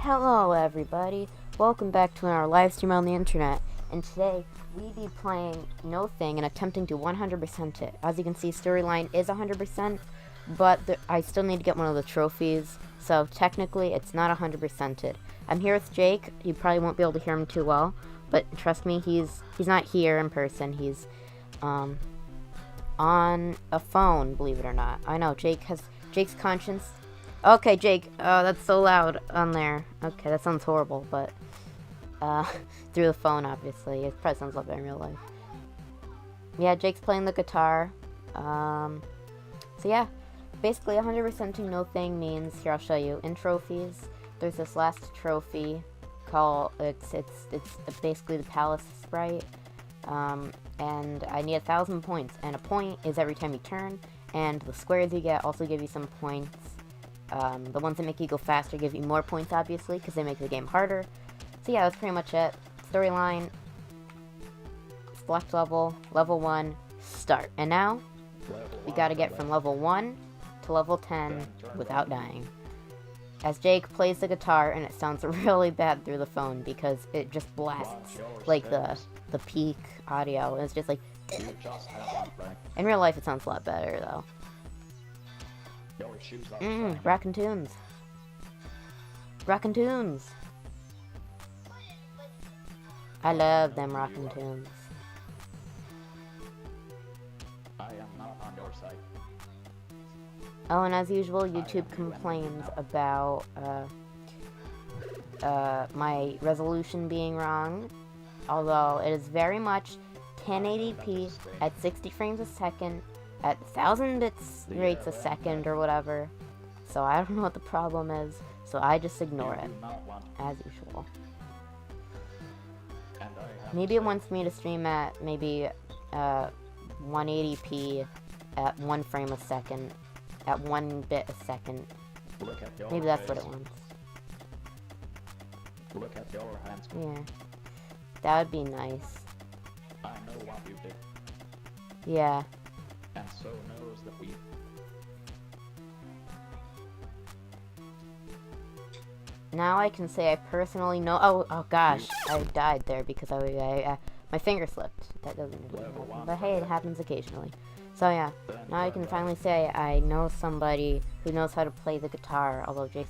Hello everybody, welcome back to our live stream on the internet, and today we be playing No Thing and attempting to 100% it. As you can see, storyline is 100%, but I still need to get one of the trophies, so technically it's not 100%ed. I'm here with Jake. You probably won't be able to hear him too well, but trust me, he's not here in person. He's on a phone, believe it or not. I know, Jake's conscience. Okay, Jake, that's so loud on there. Okay, that sounds horrible, but, through the phone, obviously. It probably sounds like that in real life. Yeah, Jake's playing the guitar. So yeah, basically 100%ing No Thing means, here, I'll show you, in trophies, there's this last trophy called, it's basically the palace sprite, and I need 1,000 points, and a point is every time you turn, and the squares you get also give you some points. The ones that make you go faster give you more points, obviously, because they make the game harder. So yeah, that's pretty much it. Storyline, select level, level 1, start. And now, we gotta get from level 1 to level 10 without dying. As Jake plays the guitar, and it sounds really bad through the phone, because it just blasts, like, the peak audio. It's just like... In real life, it sounds a lot better, though. Rockin' tunes. Rockin' tunes. I love them rockin' tunes. I am not on your side. Oh, and as usual, YouTube complains about my resolution being wrong. Although it is very much 1080p at 60 frames a second. At 1,000 bits rates a second or whatever. So I don't know what the problem is, so I just ignore it, as usual. Maybe it wants me to stream at maybe 180p at 1 frame a second, at 1 bit a second. Maybe that's what it wants. Look at your hands. Yeah, that would be nice. I know what you did. Yeah. And so knows that we... Now I can say I personally know. Oh gosh, I died there because my finger slipped. That doesn't really happen, but hey, it happens occasionally. So yeah, now I can finally say I know somebody who knows how to play the guitar. Although Jake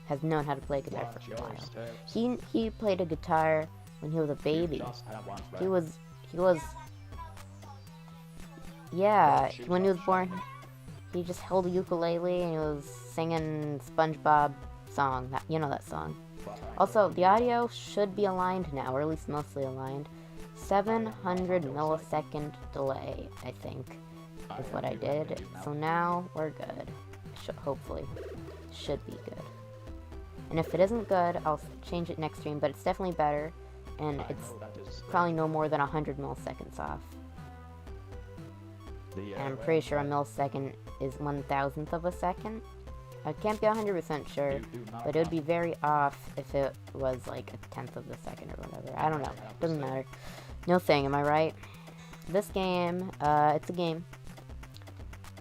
has known how to play guitar for a while. He played a guitar when he was a baby. He was. Yeah, when he was born, he just held a ukulele and he was singing SpongeBob song. You know that song. Also, the audio should be aligned now, or at least mostly aligned. 700 millisecond delay, I think, is what I did. So now we're good. Hopefully, should be good. And if it isn't good, I'll change it next stream. But it's definitely better, and it's probably no more than 100 milliseconds off. And I'm pretty sure a millisecond is 1,000th of a second. I can't be 100% sure, but it would be very off if it was like a 10th of a second or whatever. I don't know. Doesn't matter. No Thing, am I right? This game, it's a game.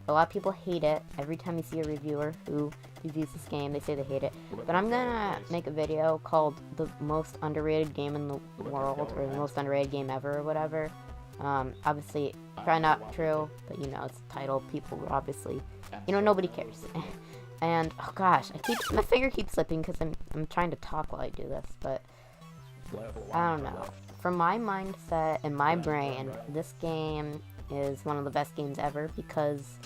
A lot of people hate it. Every time you see a reviewer who reviews this game, they say they hate it. But I'm gonna make a video called the most underrated game in the world, or the most underrated game ever, or whatever. Obviously, probably not true, but you know, it's a title. People obviously, you know, nobody cares. And oh gosh, my finger keeps slipping because I'm trying to talk while I do this, but I don't know. From my mindset and my brain, this game is one of the best games ever because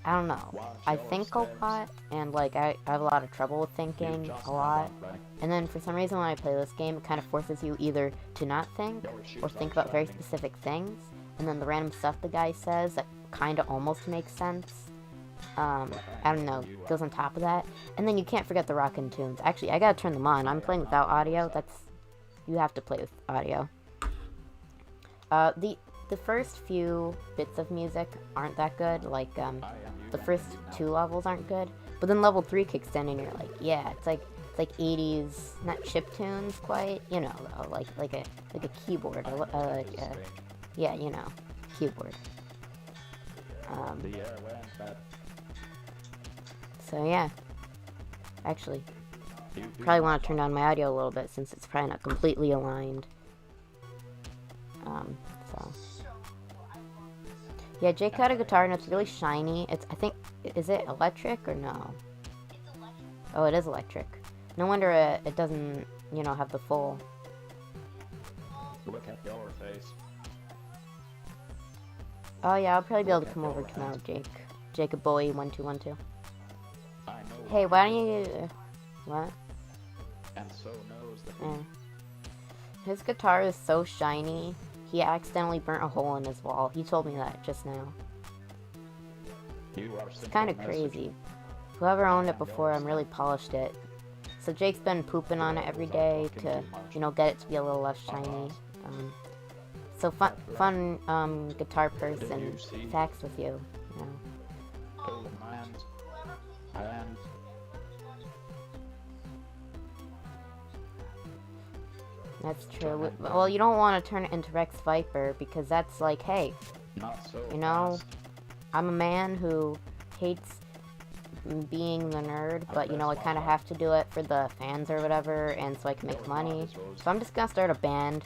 I don't know. I think a lot, and like I have a lot of trouble with thinking a lot. And then for some reason when I play this game, it kind of forces you either to not think or think about very specific things. And then the random stuff the guy says that kind of almost makes sense. I don't know, goes on top of that. And then you can't forget the rockin' tunes. Actually, I gotta turn them on. I'm playing without audio. You have to play with audio. The first few bits of music aren't that good. Like, the first 2 levels aren't good. But then level 3 kicks in and you're like, yeah, it's like 80s, not chiptunes quite, you know, though, like a keyboard, yeah, you know, keyboard. So yeah, actually, You do Probably not want to turn down my audio a little bit since it's probably not completely aligned. So. Yeah, Jake got a guitar and it's really shiny. I think, is it electric or no? Oh, it is electric. No wonder it doesn't, you know, have the full. Look at your face. Oh yeah, I'll probably be able to come over tomorrow, Jake. Jacob Bowie 1212. I know. Hey, why don't you? What? And so knows the Eh. beat. His guitar is so shiny. He accidentally burnt a hole in his wall. He told me that just now. You are It's kind of crazy. Whoever owned it before him really polished it. So Jake's been pooping on it every day to, you know, get it to be a little less shiny. So fun guitar person facts with you. You know. Oh man. And That's true. Well, you don't want to turn it into Rex Viper because that's like, hey, not so you know, fast. I'm a man who hates being the nerd, but you know, I kind of have to do it for the fans or whatever, and so I can make money. So I'm just gonna start a band.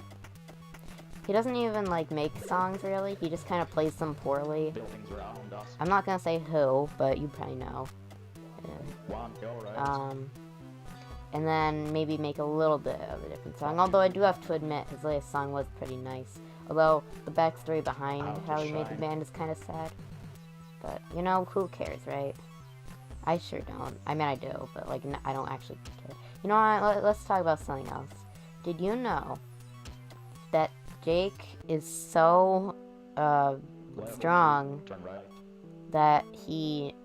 He doesn't even like make songs really. He just kind of plays them poorly. Buildings around us. I'm not gonna say who, but you probably know. Want your rights. And then maybe make a little bit of a different song. Although I do have to admit, his latest song was pretty nice. Although the backstory behind how he made the band is kind of sad. But you know, who cares, right? I sure don't. I mean, I do, but like, I don't actually care. You know what? Let's talk about something else. Did you know that Jake is so strong Turn right. that he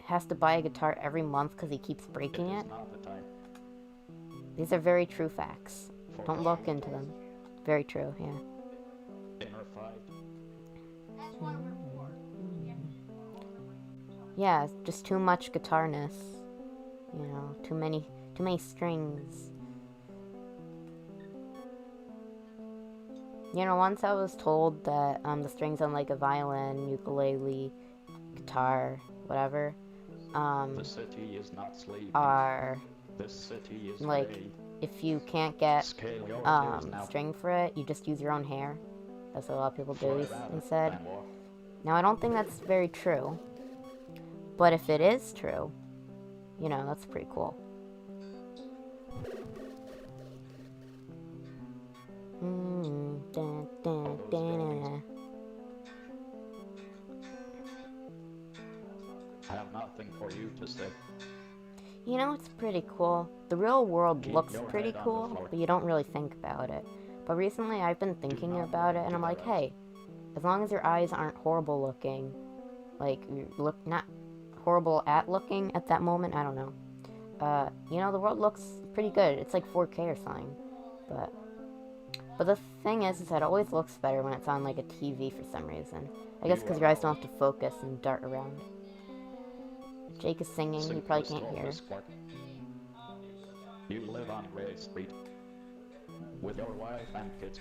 has to buy a guitar every month because he keeps breaking It it? is not the time. These are very true facts. For Don't look into them. Very true, yeah. inner fight. Yeah, it's just too much guitarness. You know, too many strings. You know, once I was told that the strings on like a violin, ukulele, guitar, whatever, The city is not sleeping. are This city is like, ready. if you can't get Scale your tears now. string for it, you just use your own hair. That's what a lot of people do, Fly he rather said. than walk. Now, I don't think that's very true. But if it is true, you know, that's pretty cool. Dun, dun, dun. I have nothing for you to say. You know, it's pretty cool. The real world Keep looks your pretty head on the cool, floor. but you don't really think about it. But recently I've been thinking about it, and I'm like, hey, as long as your eyes aren't horrible looking, like, you look not horrible at looking at that moment, I don't know. You know, the world looks pretty good. It's like 4K or something. But the thing is that it always looks better when it's on like a TV for some reason. I guess because your eyes don't have to focus and dart around. Jake is singing, he probably can't hear. You live on Gray Street with your wife and kids.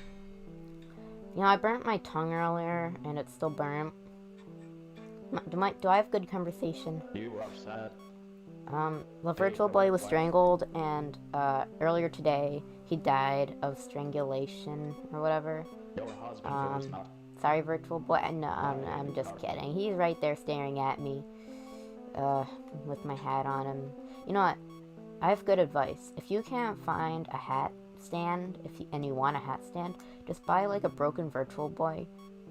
You know, I burnt my tongue earlier, and it's still burnt. Do I have good conversation? You are sad. The virtual boy was strangled, and earlier today he died of strangulation or whatever. Your husband is not. Sorry, virtual boy. No, I'm just kidding. He's right there staring at me, with my hat on him. You know what? I have good advice. If you can't find a hat stand, and you want a hat stand, just buy like a broken virtual boy,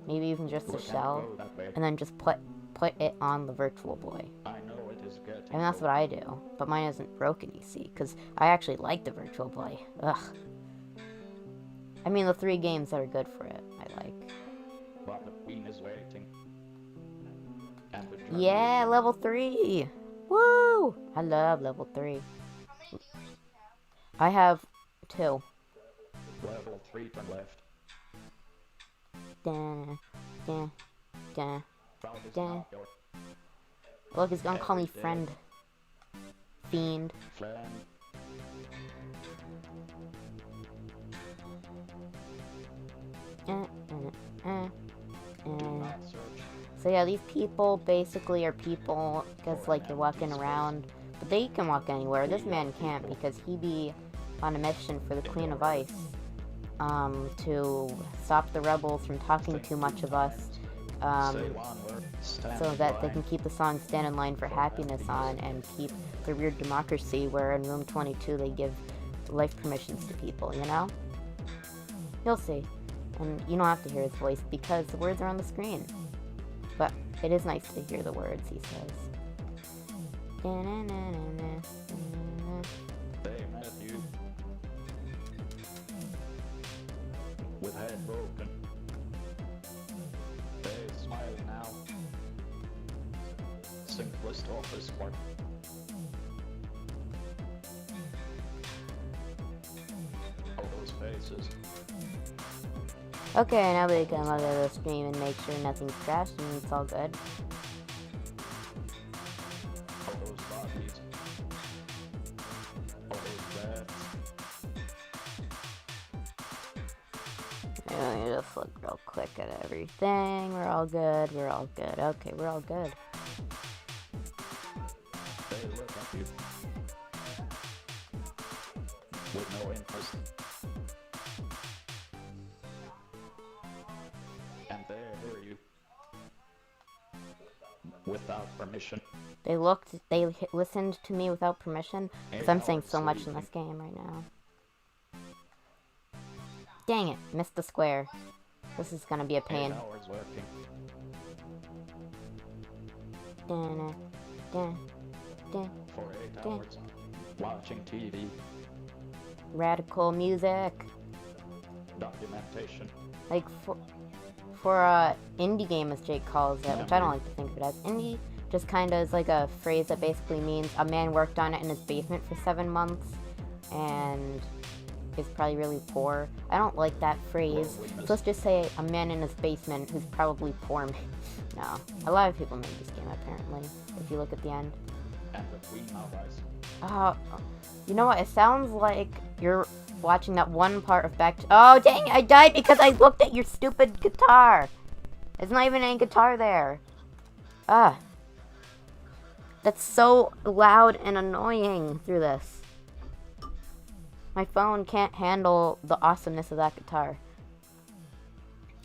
maybe even just a We can't shell, go that way. and then just put it on the virtual boy. I know it is getting And that's what I do. But mine isn't broken, you see, because I actually like the Virtual Boy. Ugh. I mean, the 3 games that are good for it, I like. But the queen is waiting. And the dragon Yeah, level 3! Woo! I love level 3. I have 2. level 3 turn left. Dun, dun, dun. Crowd is Dang. not your Look, he's gonna call me friend. Fiend. friend. Uh, uh, uh, Do uh. not search. So yeah, these people basically are people, because like you're walking around, But they can walk anywhere. This man can't because he be on a mission for the Queen of Ice. To stop the rebels from talking too much of us. So that they can keep the song Stand in Line for Happiness on and keep the weird democracy where in room 22 they give life permissions to people, you know? You'll see. And you don't have to hear his voice because the words are on the screen. But it is nice to hear the words, he says. They met you with head broken. They smiling now. Simplest office work. All those faces. Okay, now we can look at the screen and make sure nothing's crashed and it's all good. All those bodies. All those beds. Let me just look real quick at everything. We're all good. We're all good. Okay, we're all good. They look at you with no interest. And they hear you without permission. They listened to me without permission because I'm saying so much in this game right now. Dang it, missed the square. This is gonna be a 8 pain. hours working. Dun, dun, dun. For 8 hours watching TV. Radical music. Documentation. Like for a indie game, as Jake calls it, which I don't like to think of it as. Indie just kind of is like a phrase that basically means a man worked on it in his basement for 7 months and is probably really poor. I don't like that phrase. So let's just say a man in his basement who's probably poor. No, a lot of people made this game apparently. If you look at the end. And the Queen of Ice. You know what? It sounds like you're watching that one part of Back to... Oh, dang it! I died because I looked at your stupid guitar! There's not even any guitar there. That's so loud and annoying through this. My phone can't handle the awesomeness of that guitar.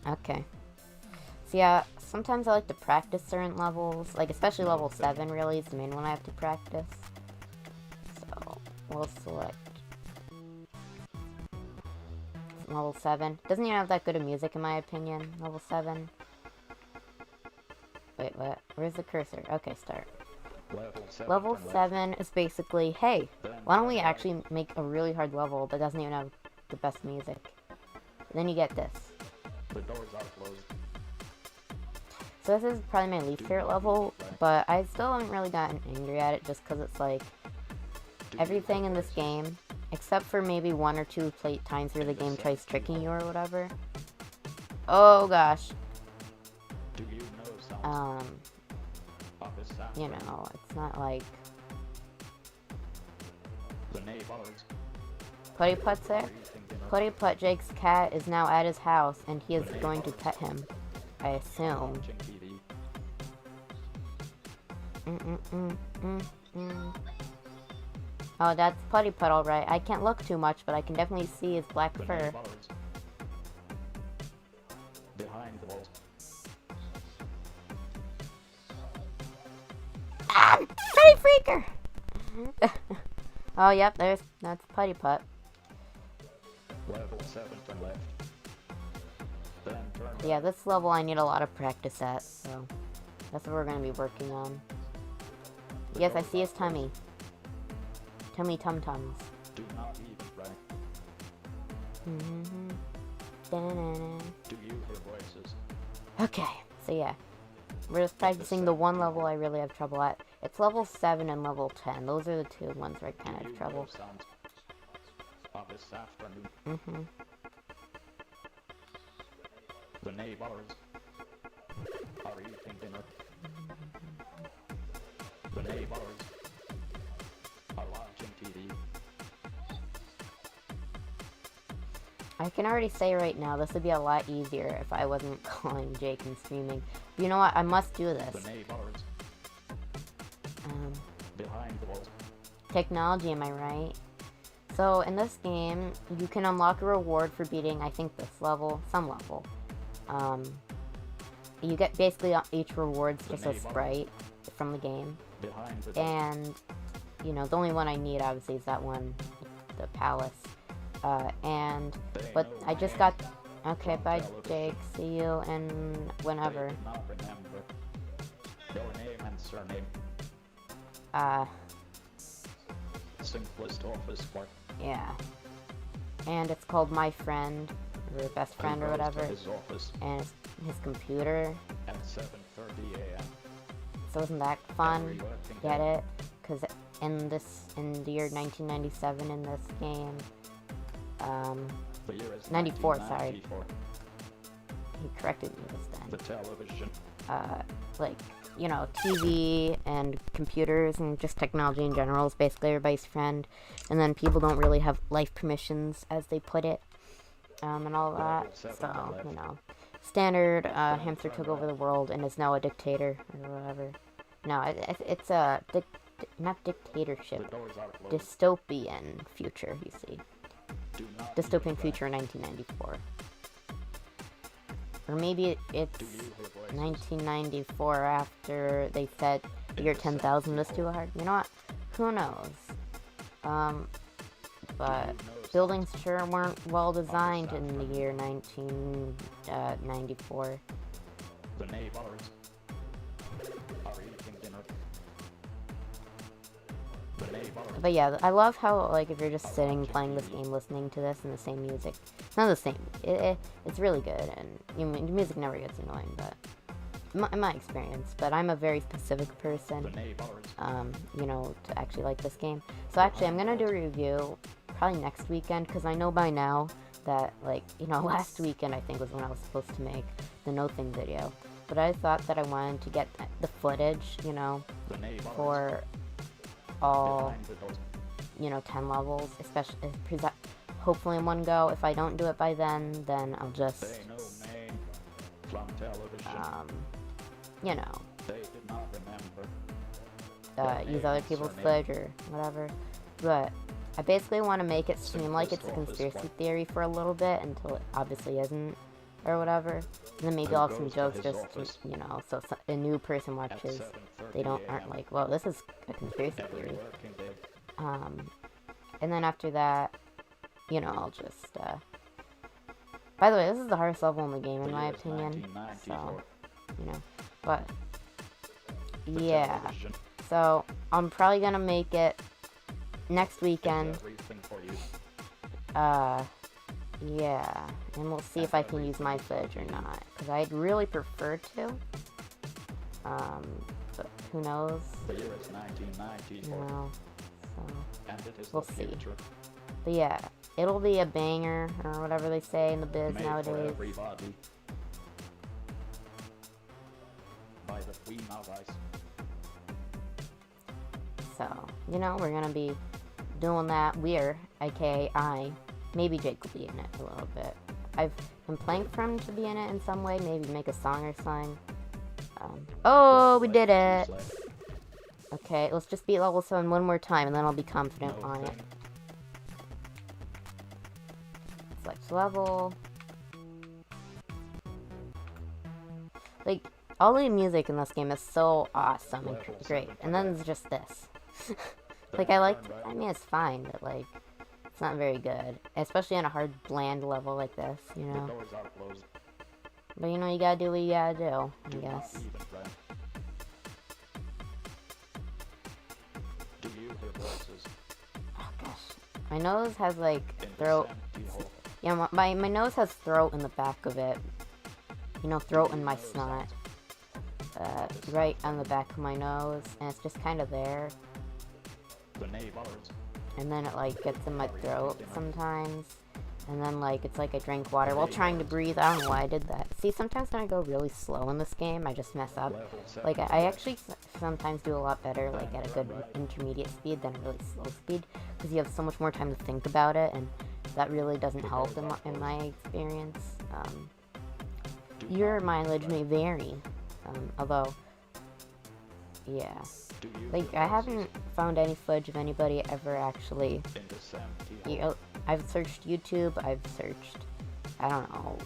Okay. So yeah, sometimes I like to practice certain levels. Like, especially level 7 really is the main one I have to practice. So, we'll select level 7. Doesn't even have that good of music in my opinion, level 7. Wait, what? Where's the cursor? Okay, start. Level 7 is basically, hey, why don't we actually make a really hard level that doesn't even have the best music? And then you get this. The doors are closed. So this is probably my least favorite level, but I still haven't really gotten angry at it just because it's like everything in this game, except for maybe 1 or 2 times where the game tries tricking you or whatever. Oh gosh. Do you know sounds? You know, it's not like The neighbors. Putty Putt's there. Putty Putt, Jake's cat, is now at his house and he is going to pet him, I assume. Watching TV. Oh, that's Putty Putt, alright. I can't look too much, but I can definitely see his black The fur. neighbors. Behind the walls. Ah! Freddy Freaker! Oh, yep, that's Putty Putt. Level 7 to left. Then turn Yeah, this level I need a lot of practice at, so that's what we're going to be working on. Yes, I see his tummy. Tummy tum-tums. Do not eat, right? Da-na-na. Do you hear voices? Okay, so yeah. We're just practicing the one level I really have trouble at. It's level 7 and level 10. Those are the 2 ones where I kind of Do have you trouble. know sounds of this afternoon? The neighbors are eating dinner. The neighbors are watching TV. I can already say right now, this would be a lot easier if I wasn't calling Jake and screaming. You know what? I must do The this. neighbors behind the walls. Technology, am I right? So in this game, you can unlock a reward for beating, I think, this level, some level. You get basically each reward's just a sprite from the game. Behind the And, you know, the only one I need, obviously, is that one, the palace. But I just got... Okay, bye, Jake. See you in whenever. They did not remember your name and surname. Simplest office part. Yeah. And it's called My Friend, or Best Friend, or He goes to whatever. his office And it's his computer. at 7:30 a.m. So isn't that fun? Every working Get day. it? Because in the year 1997, in this game, The year is 94, sorry. 1994. he corrected me this time. The television. Like, you know, TV and computers and just technology in general is basically everybody's friend. And then people don't really have life permissions, as they put it, and all that. So, you know, standard, hamster took over the world and is now a dictator, or whatever. No, it's a, not The dictatorship, doors are closed. dystopian future, you see. Do not Dystopian use future in 1994. Or maybe it's that. Do you hear voices? 1994 after they said the year 10,000 was too hard. You know what? Who knows? But buildings sure weren't well designed in the year 1994. The neighbors are eating dinner. The neighbors. But yeah, I love how, like, if you're just sitting playing this game, listening to this and the same music, it's not the same. It's really good, and the music never gets annoying, but in my experience. But I'm a very specific The person, neighbors. you know, to actually like this game. So actually, I'm gonna do a review probably next weekend, because I know by now that, like, you know, last weekend I think was when I was supposed to make the No Thing video. But I thought that I wanted to get the footage, you know, The neighbors. for all, Behind the doors. you know, 10 levels, especially, hopefully in one go. If I don't do it by then I'll just, They know me from television. you know, They did not remember. use other people's footage or whatever. But I basically want to make it seem like it's a conspiracy theory for a little bit until it obviously isn't, or whatever. And then maybe I'll have some jokes just to, you know, so a new person At watches, 7:30 they aren't a.m. like, well, this is a conspiracy Every theory. working day. And then after that, you know, I'll just, by the way, this is the hardest level in the game, in The my year is opinion, 1994. so, you know, but, The yeah, television so, I'm probably gonna make it next is weekend, everything for you. yeah, and we'll see if I can use my footage or not, because I'd really prefer to, but who knows, The year is 1994. you know, so, And it is We'll the see. future. but yeah, it'll be a banger, or whatever they say in the biz Made for nowadays. everybody. By the Queen of Ice. So, you know, we're gonna be doing that. We're, aka I, maybe Jake will be in it a little bit. I've been playing for him to be in it in some way, maybe make a song or something. Oh, we did it! Okay, let's just beat level 7 one more time and then I'll be confident on it. Select level. Like, all the music in this game is so awesome and great. And then it's just this. Like, I mean, it's fine, but, like, it's not very good. Especially on a hard, bland level like this, you The know? doors are closed. But, you know, you gotta do what you gotta do, I Do not guess. even run. Do you hear voices? Oh, gosh. My nose has, like, In throat. this empty hall? Yeah, my nose has throat in the back of it. You know, throat in my snot. Right on the back of my nose. And it's just kind of there. The neighbors. And then it, like, gets in my throat sometimes. And then, like, it's like I drank water while trying to breathe. I don't know why I did that. See, sometimes when I go really slow in this game, I just mess up. Level 7. Like, I actually sometimes do a lot better, like, at a good intermediate speed than a really slow speed. Because you have so much more time to think about it, and that really doesn't help in my experience. Your mileage may vary. Although, yeah. Do you Like, hear I voices haven't found any footage of anybody ever actually. in this empty You hall? know, I've searched YouTube, I've searched, I don't know,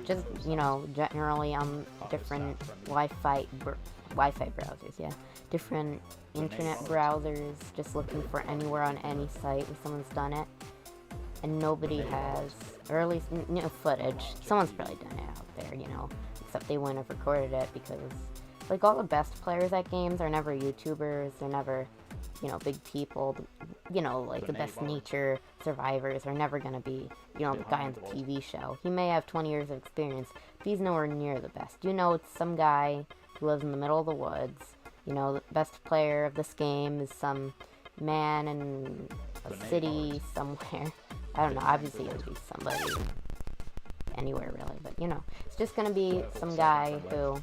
just, generally on different Wi-Fi browsers, yeah. Different internet browsers, just looking for anywhere on any site where someone's done it. And nobody has, or at least, footage. Someone's probably done it out there, except they wouldn't have recorded it because, like, all the best players at games are never YouTubers, they're never, big people, like the best nature survivors are never gonna be, the guy on the TV show. He may have 20 years of experience, but he's nowhere near the best. It's some guy who lives in the middle of the woods. The best player of this game is some man in a city somewhere. I don't know, obviously it would be somebody anywhere really, but it's just gonna be some guy who,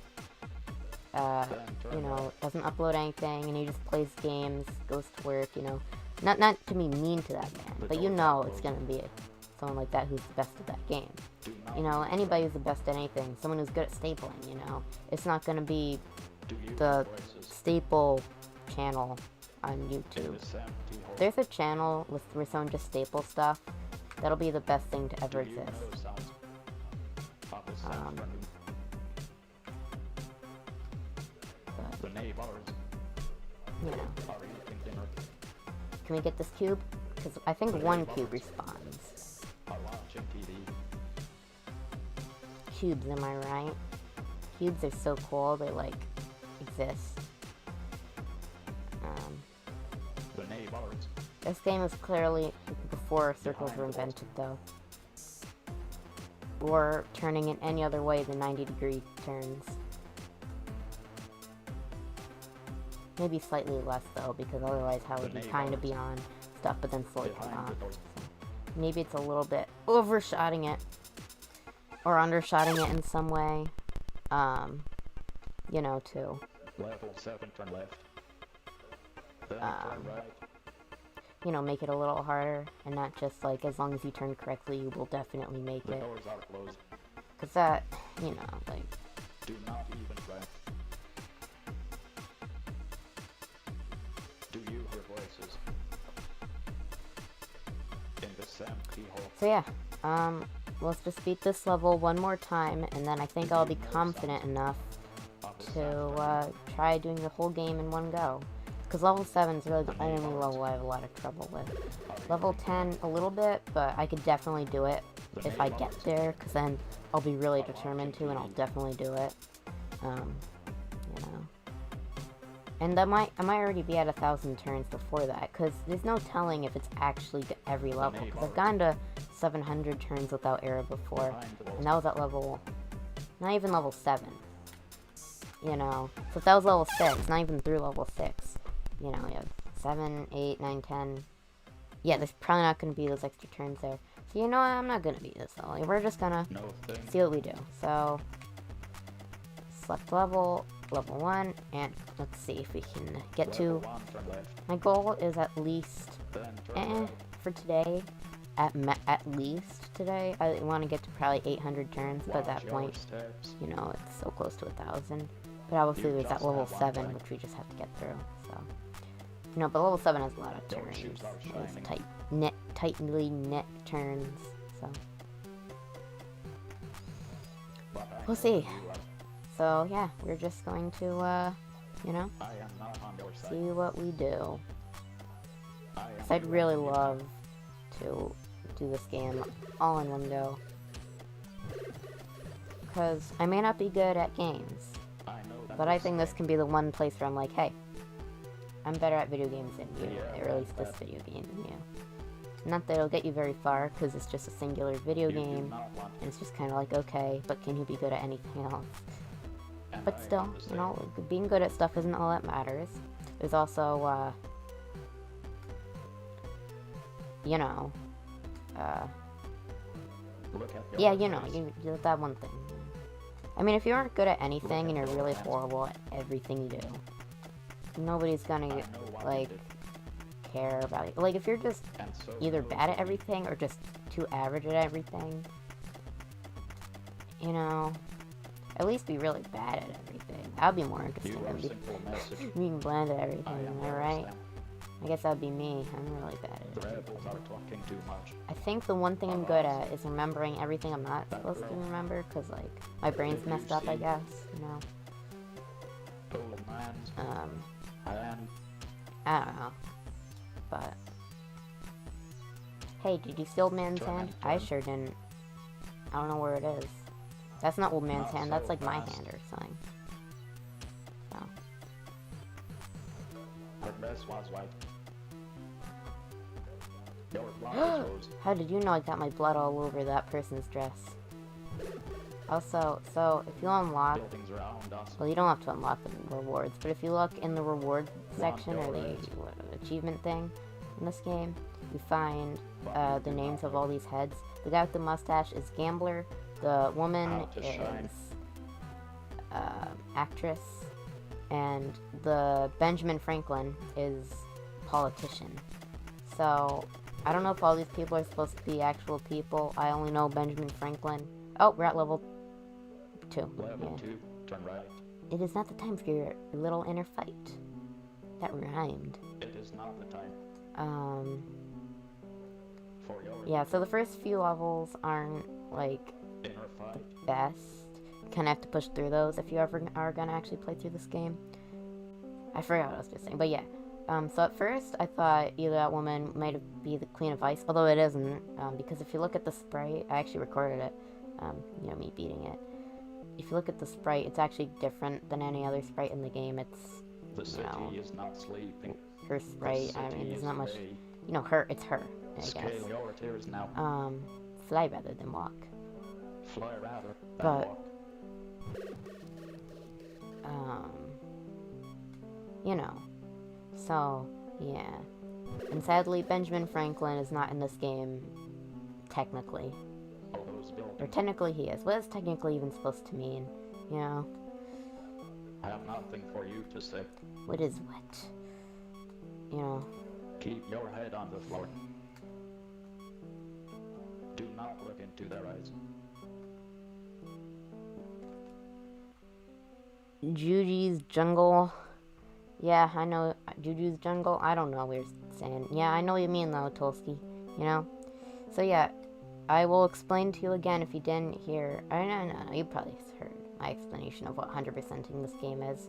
doesn't upload anything and he just plays games, goes to work, not to be mean to that man, but it's gonna be someone like that who's the best at that game. Anybody who's the best at anything, someone who's good at stapling, it's not gonna be the staple channel on YouTube. There's a channel where someone just staples stuff. That'll be the best thing to ever exist. Can we get this cube? Because I think one cube respawns. Cubes, am I right? Cubes are so cool, they like exist. This game is clearly before circles were invented, though. Or turning in any other way than 90-degree turns. Maybe slightly less, though, because otherwise how would you kind of be on stuff, but then slowly come off. So maybe it's a little bit overshotting it. Or undershotting it in some way. Too. Level 7, turn left. Then turn right. Make it a little harder, and not just like, as long as you turn correctly, you will definitely make The it. doors are closed. Cause that, like... Do not even try. Do you hear voices in this empty hall? So yeah, let's just beat this level one more time, and then I think I'll be confident enough to, try doing the whole game in one go. Because level 7 is really the only level I have a lot of trouble with. Level 10, a little bit, but I could definitely do it if I get there, because then I'll be really determined to, and I'll definitely do it. And I might already be at 1,000 turns before that, because there's no telling if it's actually to every level. Because I've gone to 700 turns without error before, and that was at level, not even level 7. So if that was level 6, not even through level 6. You have 7, 8, 9, 10. Yeah, there's probably not going to be those extra turns there. So I'm not going to beat this level. We're just going to see what we do. So, select level 1, and let's see if we can get to... My goal is at least, for today, at least today, I want to get to probably 800 turns, but at that point, it's so close to 1,000. But obviously there's that level 7, which we just have to get through, so... but level 7 has a lot of turns. Those tightly knit turns, so... We'll see. So, yeah, we're just going to, see what we do. 'Cause I'd really love to do this game all in one go. Because I may not be good at games, but I think this can be the one place where I'm like, hey, I'm better at video games than you, or at least this video game than you. Not that it'll get you very far, because it's just a singular video game, and it's just kind of like, okay, but can you be good at anything else? But still, being good at stuff isn't all that matters. There's also, that one thing. I mean, if you aren't good at anything and you're really horrible at everything you do, nobody's gonna, care about it. Like, if you're just either bad at everything or just too average at everything, At least be really bad at everything. That would be more You interesting are than simple message. being bland at I everything, am I right? understand. I guess that'd be me. I'm really bad at The it. rebels are talking too much. I think the one thing I'm good at is remembering everything I'm not supposed to remember, because, like, my brain's messed up, I guess, you know? Old man's and I don't know. But... Hey, did you steal Old Man's Turn hand? and I turn. sure didn't. I don't know where it is. That's not Old Man's Not hand, so that's like my fast. hand or something. So... her dress was white. Your blood is rose. How did you know I got my blood all over that person's dress? Also, so if you unlock, Buildings around us. well, you don't have to unlock the rewards, but if you look in the reward section or the achievement thing in this game, you find the names of all these heads. The guy with the mustache is Gambler. The woman Out to shine. is actress, and the Benjamin Franklin is politician. So I don't know if all these people are supposed to be actual people. I only know Benjamin Franklin. Oh, we're at level 2. Level Yeah. 2, turn right. It is not the time for your little inner fight. That rhymed. It is not the time for your Yeah, so the first few levels aren't, like, inner fight. best. You kind of have to push through those if you ever are gonna actually play through this game. I forgot what I was just saying, but yeah. So at first, I thought either that woman might be the Queen of Ice, although it isn't, because if you look at the sprite, I actually recorded it, you know, me beating it. If you look at the sprite, it's actually different than any other sprite in the game. It's The city No. is not sleeping. her The sprite. I city mean, there's is not much, ready. you know, it's her, I guess. Scale your tears now. Fly rather than walk. Fly rather than But- walk. You know. So, yeah. And sadly, Benjamin Franklin is not in this game, technically. All those Or buildings. technically he is. What is technically even supposed to mean? You know? I have nothing for you to say. What is what? You know? Keep your head on the floor. Do not look into their eyes. Juju's Jungle. Yeah, I know. Juju's Jungle? I don't know what you're saying. Yeah, I know what you mean, though, Tolsky. You know? So, yeah. I will explain to you again if you didn't hear. No. You probably heard my explanation of what 100%ing this game is.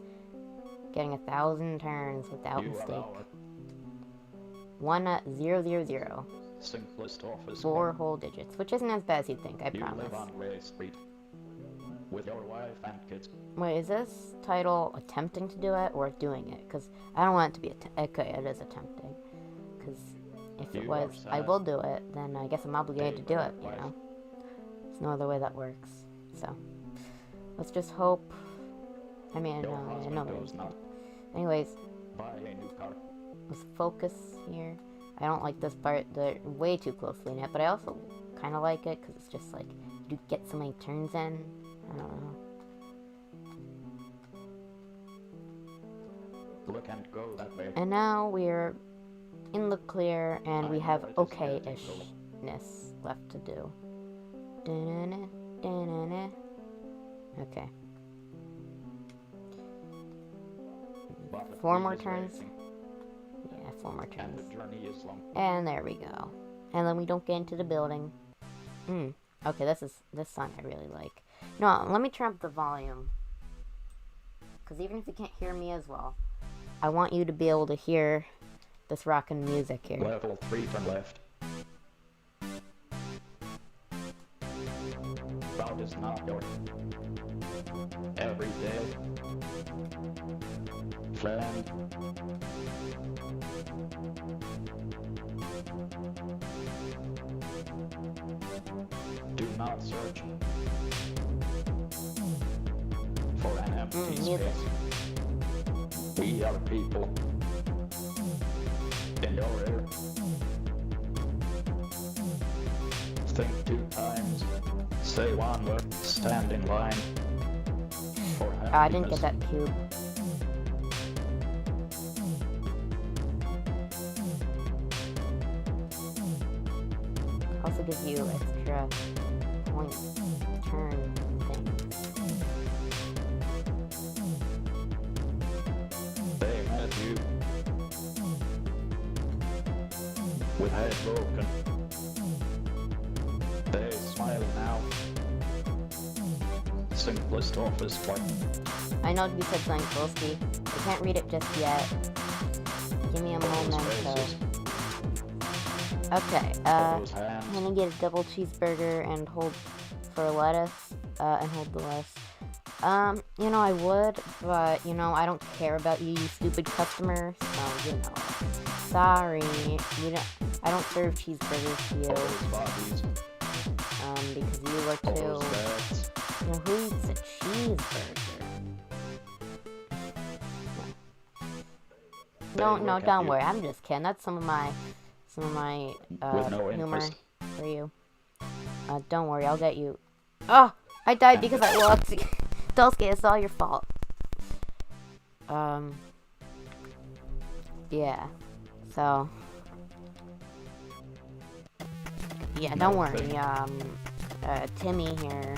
Getting 1,000 turns without You are mistake. our 1000. simplest office. 4 whole digits, which isn't as bad as you'd think, I You promise. live on Ray Street. With your wife and kids. Wait, is this title attempting to do it or doing it? Because I don't want it to be okay, it is attempting. Because if it You was, are I sad. will do it, then I guess I'm obligated to do it, you Life. know? There's no other way that works. So, let's just hope. I mean, Your no, I husband know. does not Anyways, buy a new car. let's focus here. I don't like this part, they're way too closely knit, but I also kind of like it because it's just like, you get so many turns in. I don't know. Look and go that way. And now we're in the clear and we I have know it is getting okay-ishness left to do. Da-na-na, da-na-na. Okay. But the 4 queen more is turns. waiting, Yeah, 4 more and turns. the journey is long. And there we go. And then we don't get into the building. Okay, this song I really like. No, let me turn up the volume. Because even if you can't hear me as well, I want you to be able to hear this rockin' music here. Level 3 turn left. Route is not your every day. Friend. Do not search for an empty music. space. We are people in your ear. Think 2 times. Say 1 word. Stand in line. For I didn't get happiness. that cube. Also gives you extra points, turn things. at you. With head broken. They're smiling now. Simplest office play. I know you said something, Bolsky. I can't read it just yet. Give me a moment. Okay, I'm gonna get a double cheeseburger and hold for lettuce, and hold the lettuce. You know, I would, but, you know, I don't care about you stupid customer, so, you know. Sorry, I don't serve cheeseburgers to you. Because you were too. You know, who eats a cheeseburger? No, don't worry. I'm just kidding. That's some of my humor for you. Don't worry. I'll get you. Oh, I died because I looked. Dulski, it's all your fault. Yeah. So. Yeah, don't worry. Timmy here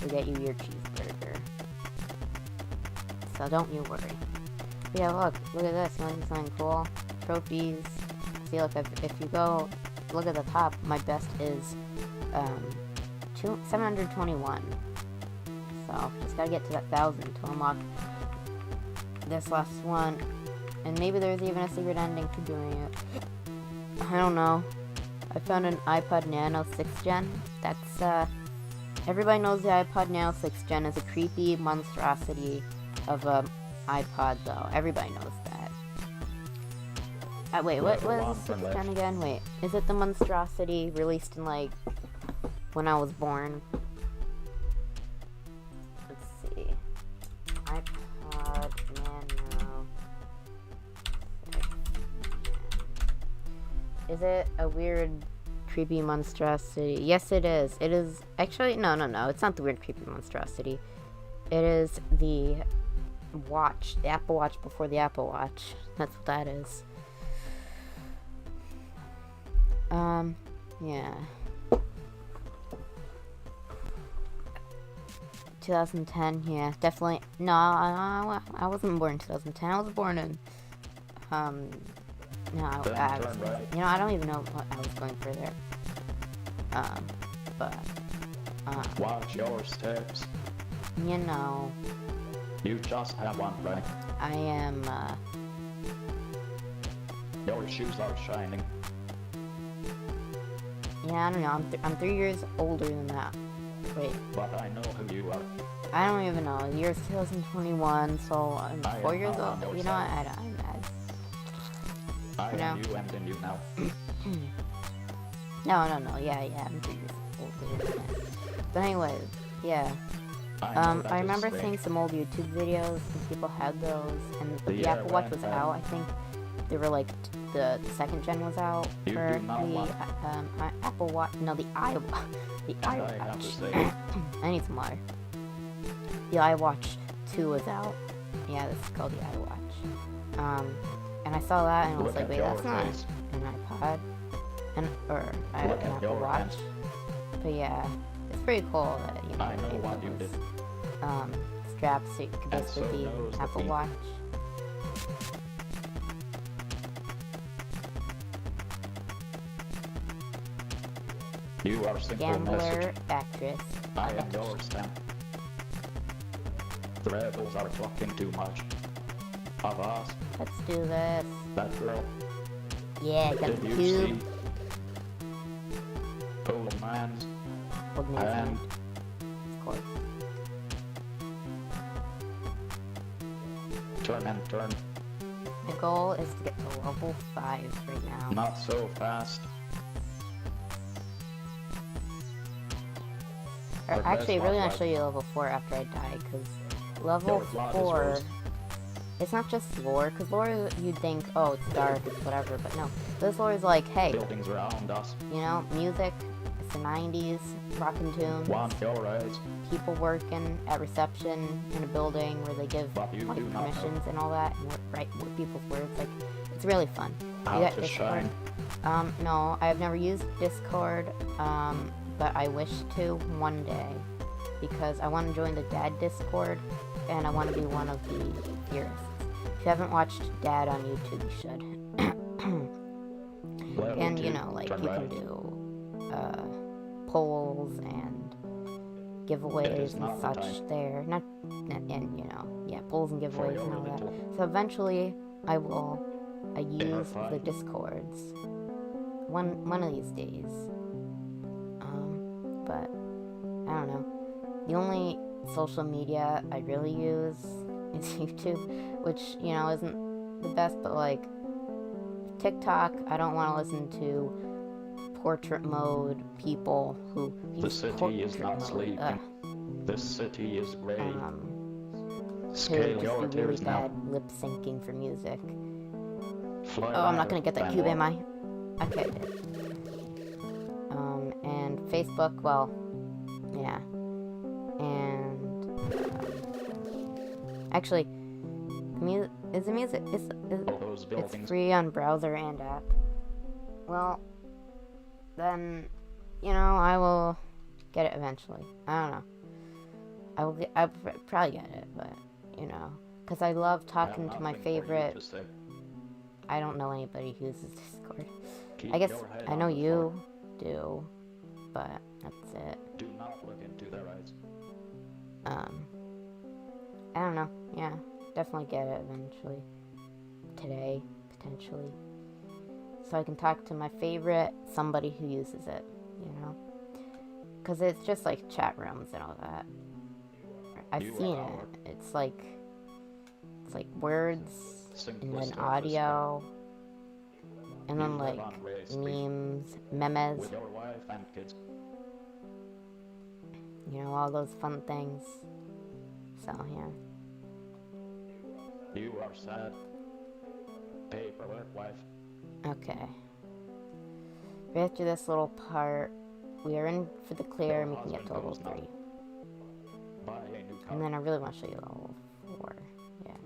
will get you your cheeseburger. So don't you worry. But yeah, look at this. You want to see something cool? Trophies. See, look, if you go, look at the top, my best is, 721. So, just gotta get to that 1,000 to unlock this last one. And maybe there's even a secret ending to doing it. I don't know. I found an iPod Nano 6th Gen. That's, everybody knows the iPod Nano 6th Gen is a creepy monstrosity of a iPod, though. Everybody knows that. Wait, what is the 6th Gen again? Wait, is it the monstrosity released in, like, when I was born? Let's see. iPod Nano. Is it a weird, creepy monstrosity? Yes, it is. It is. Actually, no. It's not the weird, creepy monstrosity. It is the watch. The Apple Watch before the Apple Watch. That's what that is. Yeah. 2010, yeah, definitely. No, I wasn't born in 2010. I was born in, no, I was, you know, I don't even know what I was going for there. Watch your steps. You know. You just have one, right? I am, Your shoes are shining. Yeah, I don't know. I'm 3 years older than that. Wait. But I know who you are. I don't even know. The year's 2021, so I'm 4 years old. You know, I am you and then you now. No. Yeah, I'm 3 years older than that. But anyways, yeah. I remember seeing some old YouTube videos and people had those, and the Apple Watch was out. I think they were like the 2nd gen was out for the Apple Watch. No, the iWatch. The iWatch. I need some water. The iWatch 2 was out. Yeah, this is called the iWatch. And I saw that and I was like, wait, that's not an iPod, an Apple Watch. But yeah, it's pretty cool that you know. I know what you did. Straps so it could basically be an Apple Watch. You are simple Gambler, message. actress. I am yours then. The rebels are talking too much. Of us. Let's do this. That girl. Yeah, got Did the you cube. see? Old man's. Old man's And hand, of course. turn and turn. My goal is to get to level 5 right now. Not so fast. Or actually, I really want to show you level 4 after I die, because level 4, it's not just lore, because lore you'd think, oh, it's dark, it's whatever, but no. This lore is like, hey, Buildings around us. you know, music, it's the 90s, rockin' tunes, Want your eyes. people working at reception in a building where they give But you like do not permissions and all that, and write people's words, like, it's really fun. How You got to Discord? shine. No, I've never used Discord, but I wish to one day, because I want to join the Dad Discord, and I want to be one of the theorists. If you haven't watched Dad on YouTube, you should. And you know, like, you can do polls and giveaways and such there. And you know, yeah, polls and giveaways and all that. So eventually, I use the Discords one of these days. But I don't know. The only social media I really use is YouTube, which, you know, isn't the best, but like TikTok, I don't want to listen to portrait mode people who The use city is portrait not mode. sleeping. This city is gray. Who Scale just your do really tears now. bad lip syncing for music. Fly Oh, I'm not higher gonna get that than cube, wall. am I? Okay, I did. And Facebook, well, yeah. And actually, it's All those buildings. free on browser and app. Well, then, you know, I will get it eventually. I don't know. I'll probably get it, but, you know, because I love talking to my favorite. I don't know anybody who uses Discord. I guess I know you do, but that's it. Do not look into their eyes. I don't know. Yeah, definitely get it eventually. Today, potentially. So I can talk to my favorite, somebody who uses it, you know? Because it's just like chat rooms and all that. I've seen it. It's like words and then audio and then like memes, memes, With your wife and kids. you know, all those fun things. So yeah. You are sad. Paperwork wife. Okay. Right after this little part, we are in for the clear and we can get to level 3. Buy a new car. And then I really want to show you level 4. Yeah.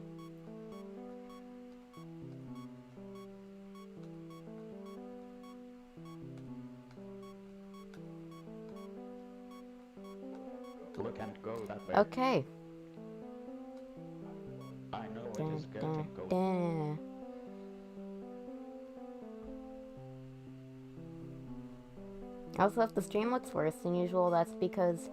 Look and go that way. Okay. I know it Dun, is dun, getting cold. dun. Also, if the stream looks worse than usual, that's because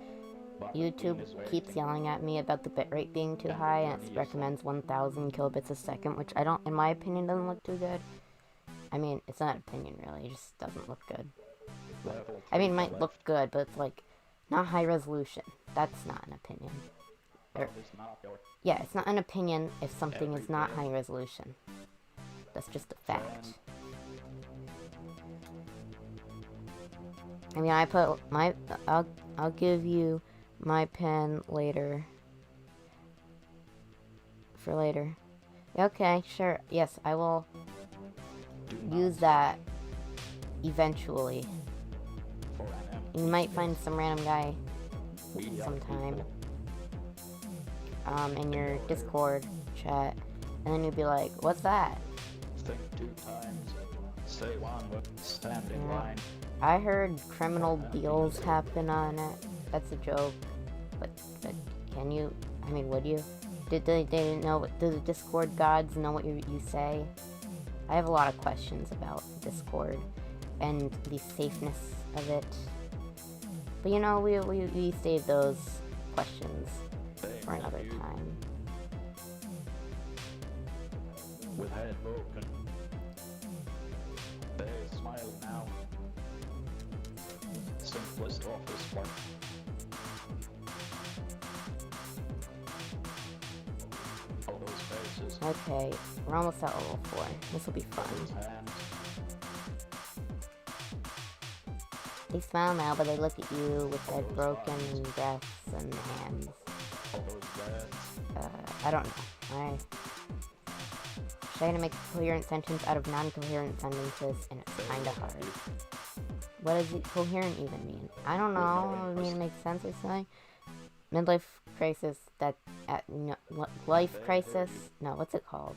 But the YouTube queen is keeps waiting. yelling at me about the bitrate being too high, and it recommends 1,000 kilobits a second, which I don't, in my opinion, doesn't look too good. I mean, it's not an opinion, really. It just doesn't look good. Level I mean, it 3 might left. look good, but it's like, not high resolution. That's not an opinion. That is not your Yeah, it's not an opinion if something is not high resolution. That's just a fact. I mean, I put my, I'll give you my pen later. For later. Okay, sure. Yes, I will use that eventually. for an empty You might find some random guy we are sometime people. in your Discord chat, and then you'd be like, "What's that?" Think 2 times. Say one word. Stand in Yeah. line. I heard criminal deals happen on it. That's a joke, but can you? I mean, would you? Did they didn't know? Do the Discord gods know what you say? I have a lot of questions about Discord and the safeness of it. But you know, we save those questions They for another have you time. with head broken. They smile now. Simplest office work. All those faces. Okay, we're almost at level 4. This will be fun. Those hands. They smile now, but they look at you with their broken breaths and hands. All those breaths. I don't know. I trying to make a coherent sentence out of non-coherent sentences, and it's kinda hard. What does coherent even mean? I don't know. I mean, it makes sense or something. Midlife crisis. No, life crisis. No, what's it called?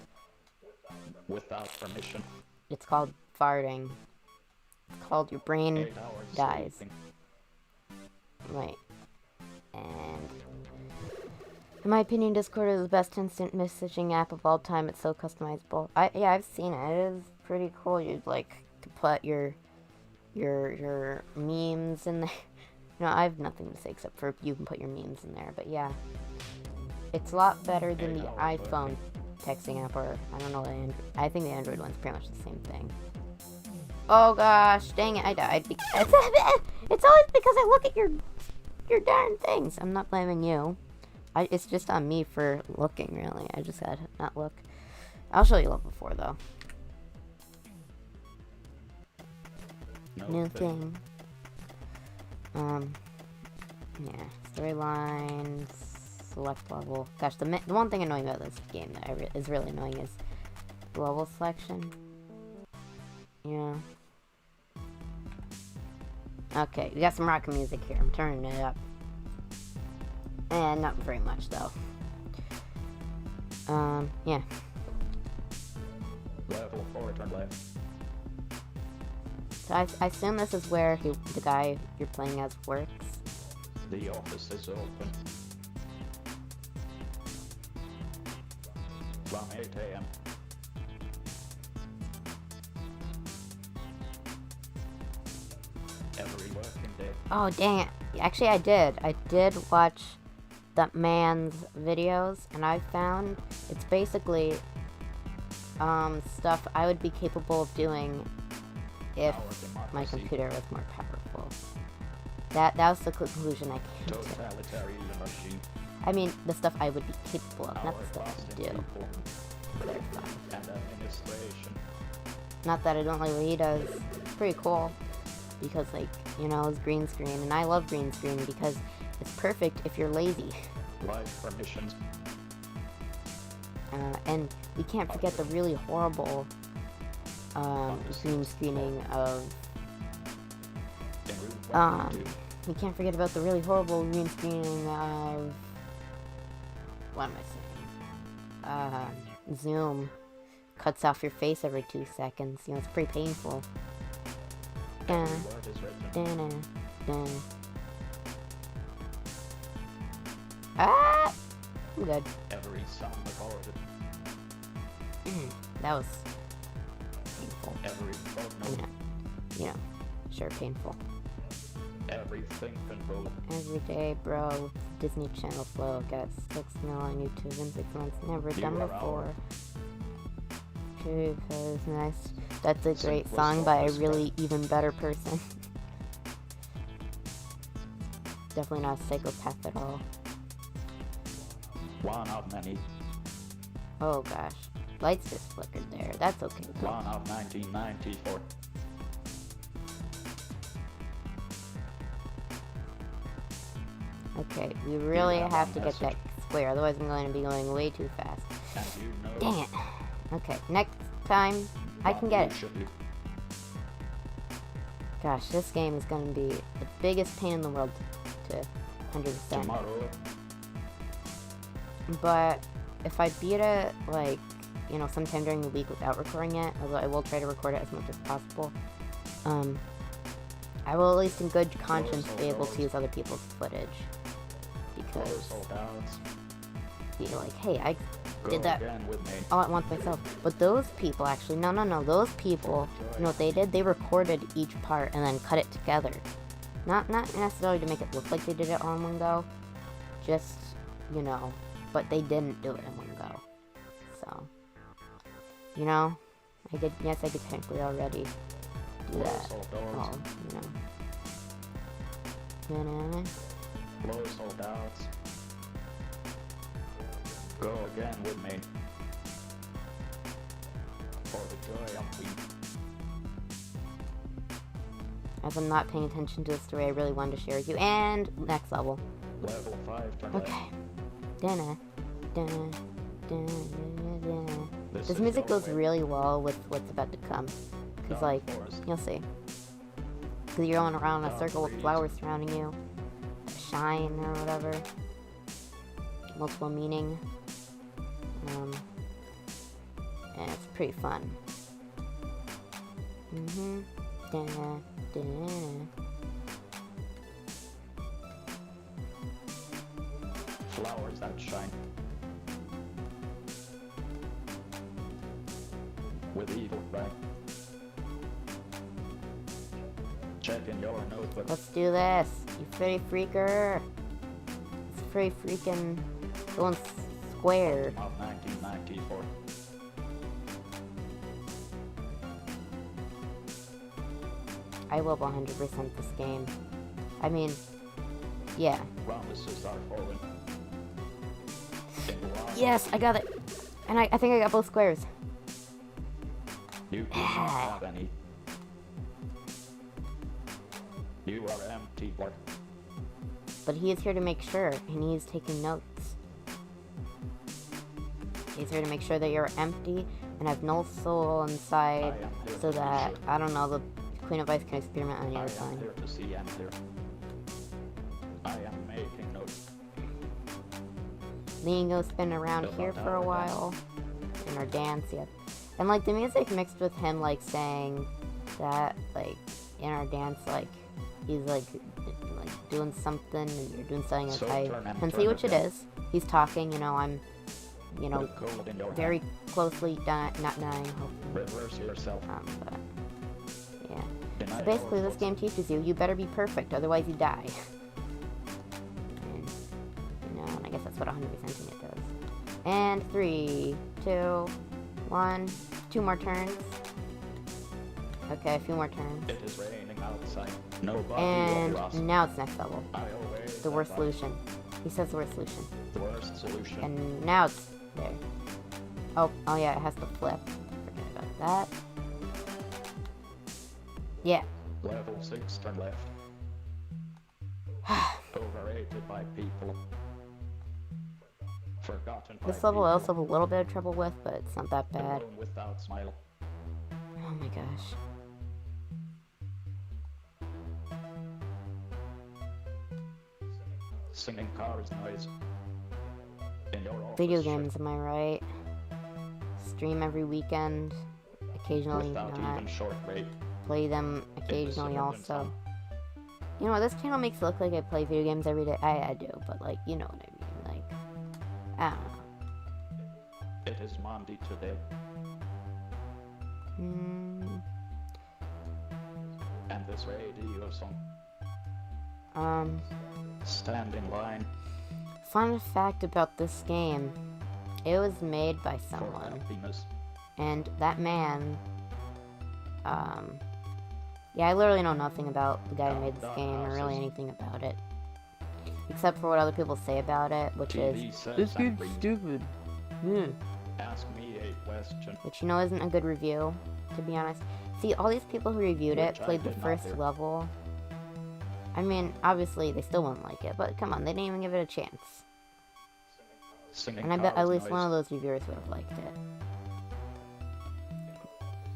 Without permission. It's called farting. It's called your brain 8 hours dies. sleeping. Right. And In my opinion, Discord is the best instant messaging app of all time. It's so customizable. Yeah, I've seen it. It is pretty cool. You'd like to put your memes in there. No, I have nothing to say except for you can put your memes in there. But yeah, it's a lot better than the iPhone texting app, or I don't know the Android. I think the Android one's pretty much the same thing. Oh gosh, dang it! I died. It's always because I look at your darn things. I'm not blaming you. It's just on me for looking, really. I just had to not look. I'll show you level 4, though. New thing. Yeah. Storylines. Select level. Gosh, the one thing annoying about this game that is really annoying is the level selection. Yeah. Okay, we got some rock music here. I'm turning it up. And not very much, though. Yeah. Level 4, turn left. So I assume this is where the guy you're playing as works. The office is open. From 8 a.m. Every working day. Oh, dang it. Actually, I did. I did watch that man's videos, and I found it's basically stuff I would be capable of doing if my computer was more powerful. That was the conclusion I came to. Totalitarian machine. I mean, the stuff I would be capable of, not the stuff I do. People Clarify. and administration. Not that I don't like what he does. It's pretty cool. Because, like, you know, it's green screen, and I love green screen because it's perfect if you're lazy. Live permissions. And we can't forget the really horrible green screening of we can't forget about the really horrible green screening of what am I saying? Zoom cuts off your face every 2 seconds. You know, it's pretty painful. Ah! I'm good. Every sound recorded. That was painful. Every photo. You know, sure, painful. Everything controlled. Every day, bro. Disney Channel flow. Got 6 mil on YouTube in 6 months. Never done before. Because nice. That's a great song by a really even better person. Definitely not a psychopath at all. One of many. Oh gosh. Lights just flickered there. That's okay. One of 1994. Okay, we really have to get that square, otherwise I'm going to be going way too fast. And you know Dang it. Okay, next time I can get it. Gosh, this game is going to be the biggest pain in the world to 100%. Tomorrow. But if I beat it, like, you know, sometime during the week without recording it, although I will try to record it as much as possible, I will at least in good conscience be able to use other people's footage. Because, you know, like, hey, I did that all at once myself. But those people actually, no, those people, you know what they did? They recorded each part and then cut it together. Not necessarily to make it look like they did it all in one go, just, you know, but they didn't do it in one go. So, you know, I could technically already do that. Oh, you know. Close all doubts. Go again with me. For the joy of we. As I'm not paying attention to the story I really wanted to share with you. And next level. Level 5 turn Okay. This music goes really well with what's about to come. Because, like, you'll see. Because you're going around in a circle with flowers surrounding you. Shine or whatever. Multiple meaning. And it's pretty fun. Flowers that shine. shine. With evil right. Check in your notebook. Let's do this, you pretty freaker. It's pretty freaking going square. Of 1994. I will 100% this game. I mean, yeah. Promises are falling. Yes, I got it. And I think I got both squares. You do not have any. You are empty, Bart. But he is here to make sure, and he is taking notes. He's here to make sure that you're empty and have no soul inside, so that, I don't know, the Queen of Ice can experiment on you. I It's am fine. here to see and hear. I am making notes. Then you go spin around here for a while in our dance, yeah. And like the music mixed with him like saying that like in our dance, like he's like doing something and you're doing something, So okay. turn and Can turn see which it again. is. He's talking, you know, I'm With gold in your very hand. closely not dying, hopefully. Reverse yourself. But yeah. Deny So basically your this game teaches you better be perfect, otherwise you die. And you know, and I guess that's what 100%ing it does. And 3, 2, 1, 2 more turns. Okay, a few more turns. It is raining outside. Nobody will And cross. now it's next level. I always The worst have solution. He says the worst solution. The worst solution. And now it's there. Oh yeah, it has to flip. Forget about that. Yeah. Level 6, turn left. Overrated by people. Forgotten by This level I people. also have a little bit of trouble with, but it's not that bad. Alone without smile. Oh my gosh. Singing cars noise. In your office Video shirt. games, am I right? Stream every weekend. Occasionally Without not. even short break. Play them In the occasionally suburban also. sun. You know, this channel makes it look like I play video games every day. I do, but like, you know what I mean. Like, I don't know. It is Monday today. And this radio song. Stand in line Fun fact about this game. It was made by for someone. happiness. And that man, yeah, I literally know nothing about the guy who made this game or really anything about it. Except for what other people say about it, which TV is, says this I'm game's green. stupid. Ask me a question. Which, you know, isn't a good review, to be honest. See, all these people who reviewed it Which I played the did not first hear. level. I mean, obviously, they still won't like it, but come on, they didn't even give it a chance. Singing And I bet at cars least noise. one of those reviewers would have liked it.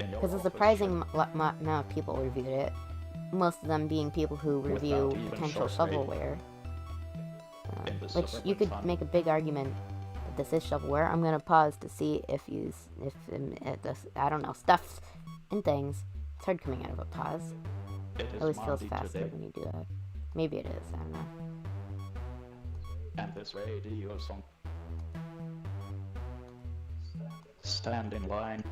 In your Because a office surprising shirt. amount of people reviewed it. Most of them being people who review Without even potential short rate. shovelware. In the Which you suburban could sun. make a big argument that this is shovelware. I'm gonna pause to see if I don't know, stuff and things. It's hard coming out of a pause. It It is always feels Monday faster today. when you do that. Maybe it is, I don't know. And this radio song. Stand in line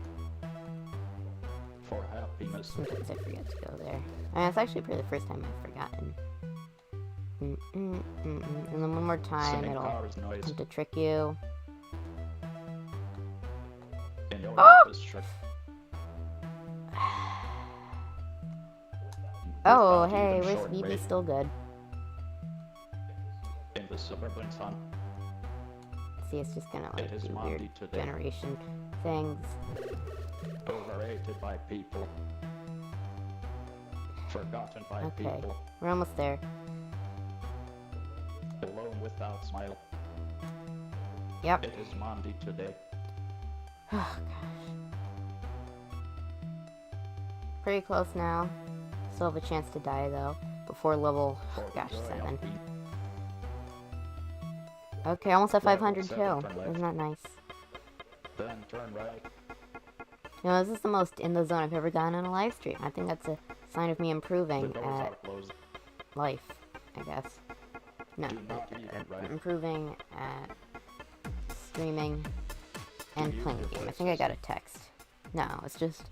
for happiness. Sometimes I forget to go there. I mean, it's actually probably the first time I've forgotten. And then one more time, Singing it'll cars noise. attempt to trick you. In your Ah! office shirt. Oh, Without hey, even where's short BB break. still good? In the suburban sun. See, it's just gonna like It is do Monday weird today. generation things. Overrated by people. Forgotten by Okay, people. we're almost there. Alone without smile. Yep. It is Monday today. Oh gosh. Pretty close now. Still have a chance to die though. Before level, For the gosh, joy of 7. being. Okay, almost at Level 500 7, too. turn left. Isn't that nice? Then turn right. You know, this is the most in the zone I've ever gotten in a live stream. I think that's a sign of me The improving doors at are closed. life, I guess. No, Do not even right. improving at streaming and playing a game. I think I got a text. No, it's just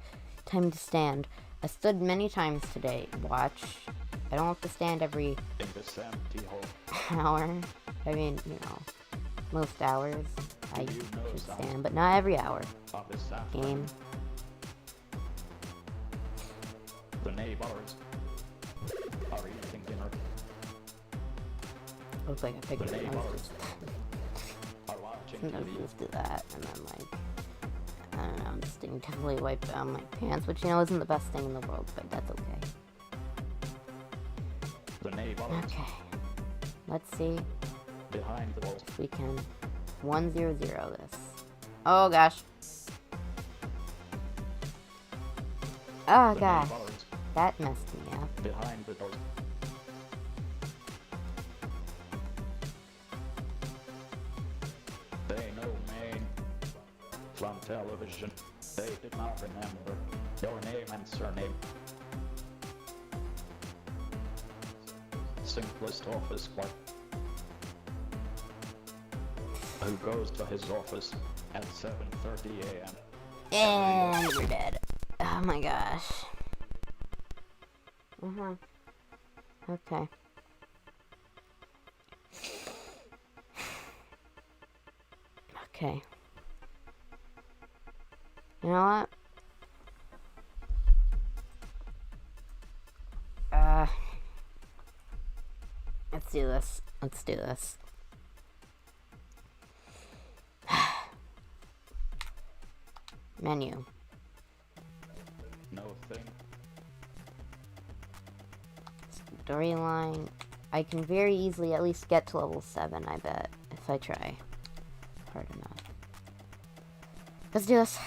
time to stand. I stood many times today. Watch. I don't have to stand every In this empty hole. hour. I mean, you know, most hours I You know should some stand, but not every hour. of this after Game. the neighbors are eating dinner. Looks like I picked The it. neighbors are watching Sometimes TV. just do that, and then like, I don't know, instinctively wipe down my pants, which you know isn't the best thing in the world, but that's okay. The neighbors Okay, let's see behind the wall. if we can 1-0-0 this. Oh gosh. Oh The gosh, neighbors that messed me up. behind the door. They know me from television. They did not remember your name and surname. Simplest office clerk who goes to his office at 7:30 a.m. And we're dead. Oh my gosh. Okay. Okay. You know what? Let's do this. Let's do this. Menu. No thing. Storyline. I can very easily at least get to level 7, I bet, if I try hard enough. Let's do this.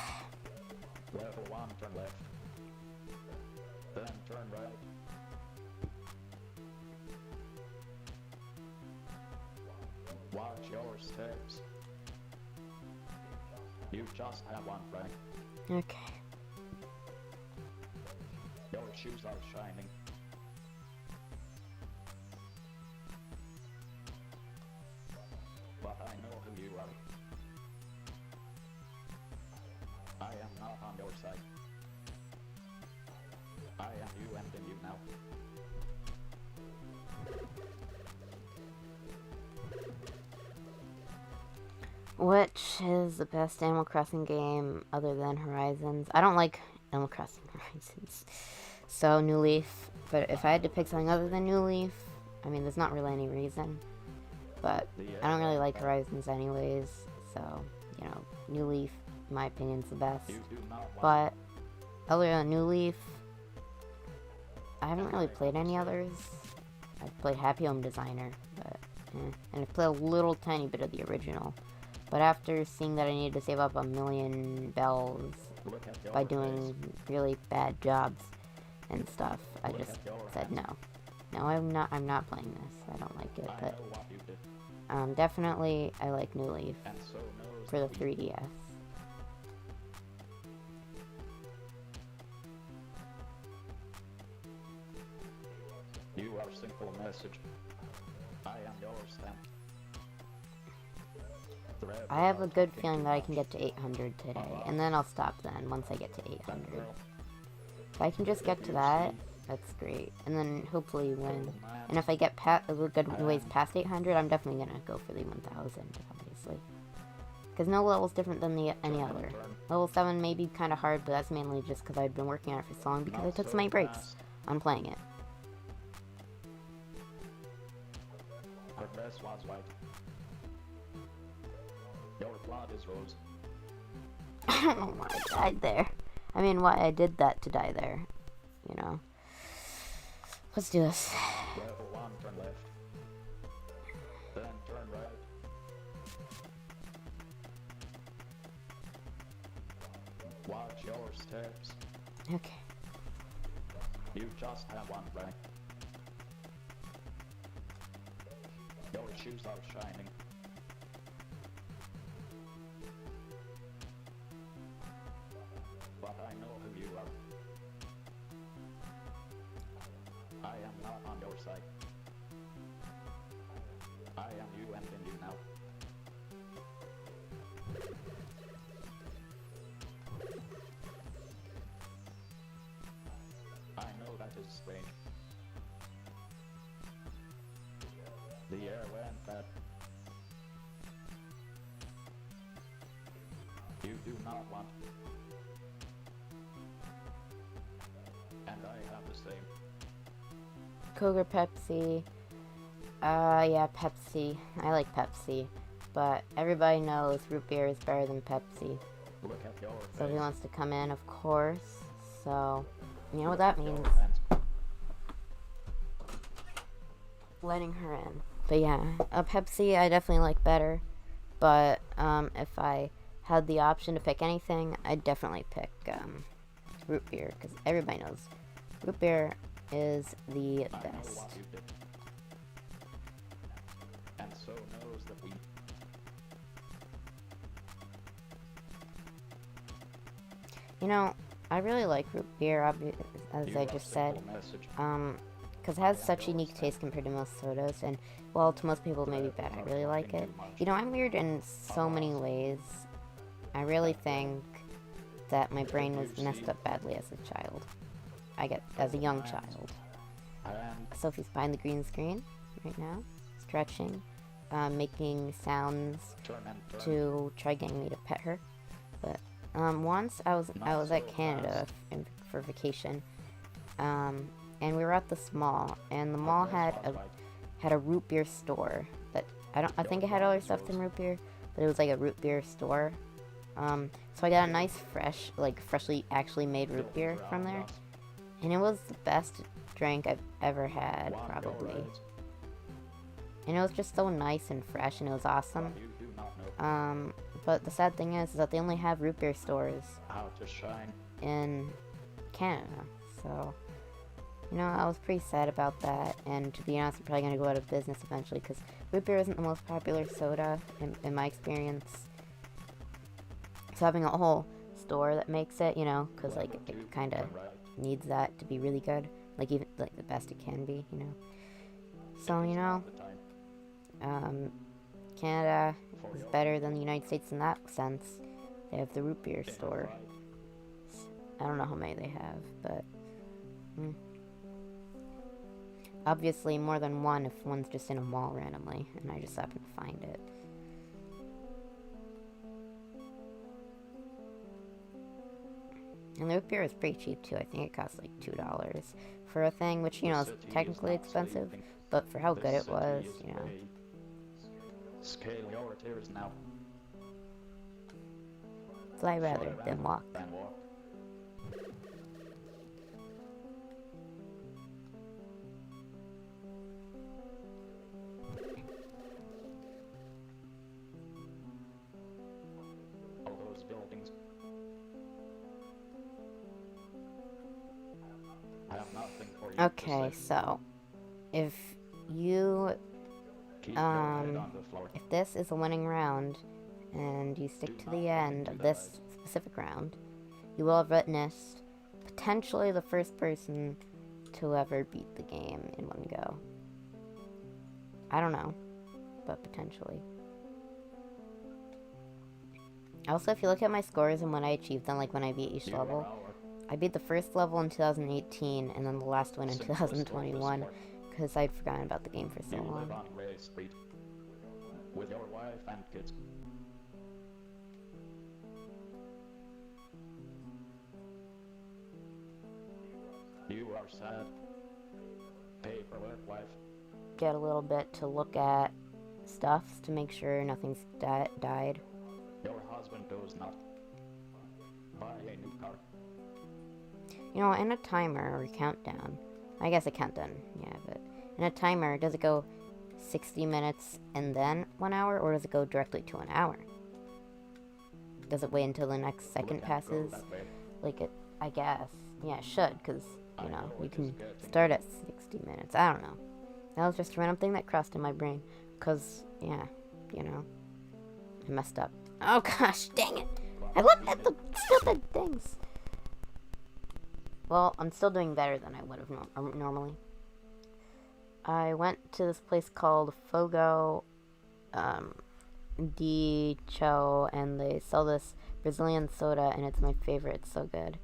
Level 1, turn left. Then turn right. Watch your steps. You just have one rank. Okay. Your shoes are shining. But I know who you are. I am not on your side. I am you and in you now. Which is the best Animal Crossing game other than Horizons? I don't like Animal Crossing Horizons. So, New Leaf. But if I had to pick something other than New Leaf, I mean, there's not really any reason. But I don't really like Horizons anyways. So, you know, New Leaf, in my opinion, is the best. You do not want But other than New Leaf, I haven't really played any others. I've played Happy Home Designer, but and I've played a little tiny bit of the original. But after seeing that I needed to save up 1,000,000 bells look at your by face. doing really bad jobs and stuff, I Look just at your said hands. no. No, I'm not playing this. I don't like it. I But know what you did, definitely I like New Leaf and so knows for the he. 3DS. You are simple message. I am yours then. I have a good feeling that I can get to 800 today, and then I'll stop then once I get to 800. If I can just get to that, that's great. And then hopefully win. And if I get a good ways past 800, I'm definitely gonna go for the 1000, obviously. Because no level's different than any other. Level 7 may be kind of hard, but that's mainly just because I've been working on it for so long because I took so many breaks on playing it. Her dress was white. Your blood is rose. I don't know why I died there. I mean, why I did that to die there. You know. Let's do this. Level 1, turn left. Then turn right. Watch your steps. Okay. You just have one rank. Your shoes are shining. But I know who you are. I am not on your side. I am you and in you now. range. The air went that. You do not want. And I have the same. Coke or Pepsi? Yeah, Pepsi. I like Pepsi. But everybody knows root beer is better than Pepsi. Look at your So if he face. wants to come in, of course. So, you know what that Your means. hands. Letting her in. But yeah, a Pepsi I definitely like better. But if I had the option to pick anything, I'd definitely pick root beer. Because everybody knows root beer is the I know best. what you did. And so knows that we. You know, I really like root beer, as You I are just simple said. message. Because it has such unique taste compared to most sodas, and well, to most people maybe bad. I really like it. You know, I'm weird in so many ways. I really think that my brain was messed up badly as a child. As a young child. And Sophie's behind the green screen right now, stretching, making sounds turn and turn. to try getting me to pet her. But once I was at Canada for vacation, and we were at this mall, and the mall had a root beer store that I think it had other stuff than root beer, but it was like a root beer store. So I got a nice freshly actually made root beer from there, and it was the best drink I've ever had, probably. And it was just so nice and fresh, and it was awesome. You do not know But the sad thing is that they only have root beer stores how to shine. in Canada, so you know, I was pretty sad about that, and to be honest, I'm probably gonna go out of business eventually, because root beer isn't the most popular soda in my experience. So having a whole store that makes it, you know, because like it kind of needs that to be really good, like even like the best it can be, you know. So you know, Canada is better than the United States in that sense. They have the root beer store. I don't know how many they have, but obviously more than one if one's just in a mall randomly, and I just happen to find it. And the root beer is pretty cheap too. I think it costs like $2 for a thing, which you know is technically expensive, but for how good it was, you know. Scale your tears now. Fly rather than walk. Than walk. All those buildings. I have nothing for you Okay, to say. so if you Keep your head on the floor. if this is a winning round and you stick to the end of this specific round, you will have witnessed potentially the first person to ever beat the game in one go. I don't know, but potentially. Also, if you look at my scores and when I achieved them, like when I beat each You are level, our I beat the first level in 2018 and then the last one in simplest 2021 oldest because I'd forgotten about the game for so You long. live on Gray Street with your wife and kids. You are sad. Paperwork wife. Get a little bit to look at stuffs to make sure nothing's died. Your husband does not buy a new car. You know, in a timer or countdown, I guess a countdown, yeah, but in a timer, does it go 60 minutes and then 1 hour, or does it go directly to an hour? Does it wait until the next second Look and go passes? that way. Like it, I guess. Yeah, it should, because, you I know, know you it can is getting start at 60 minutes. I don't know. That was just a random thing that crossed in my brain. Because, yeah, you know, I messed up. Oh gosh, dang it. I looked at the stupid things. Well, I'm still doing better than I would have normally. I went to this place called Fogo de Chão, and they sell this Brazilian soda, and it's my favorite. It's so good.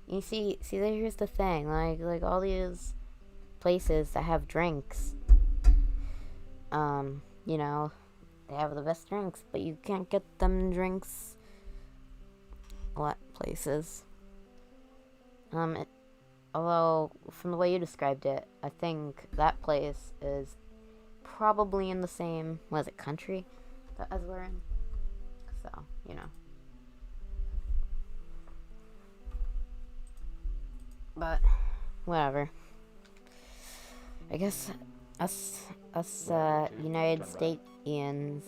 You see, here's the thing. Like all these places that have drinks, you know, they have the best drinks, but you can't get them drinks a lot places. Although from the way you described it, I think that place is probably in the same, country as we're in. So, you know. But whatever. I guess us United Statesians,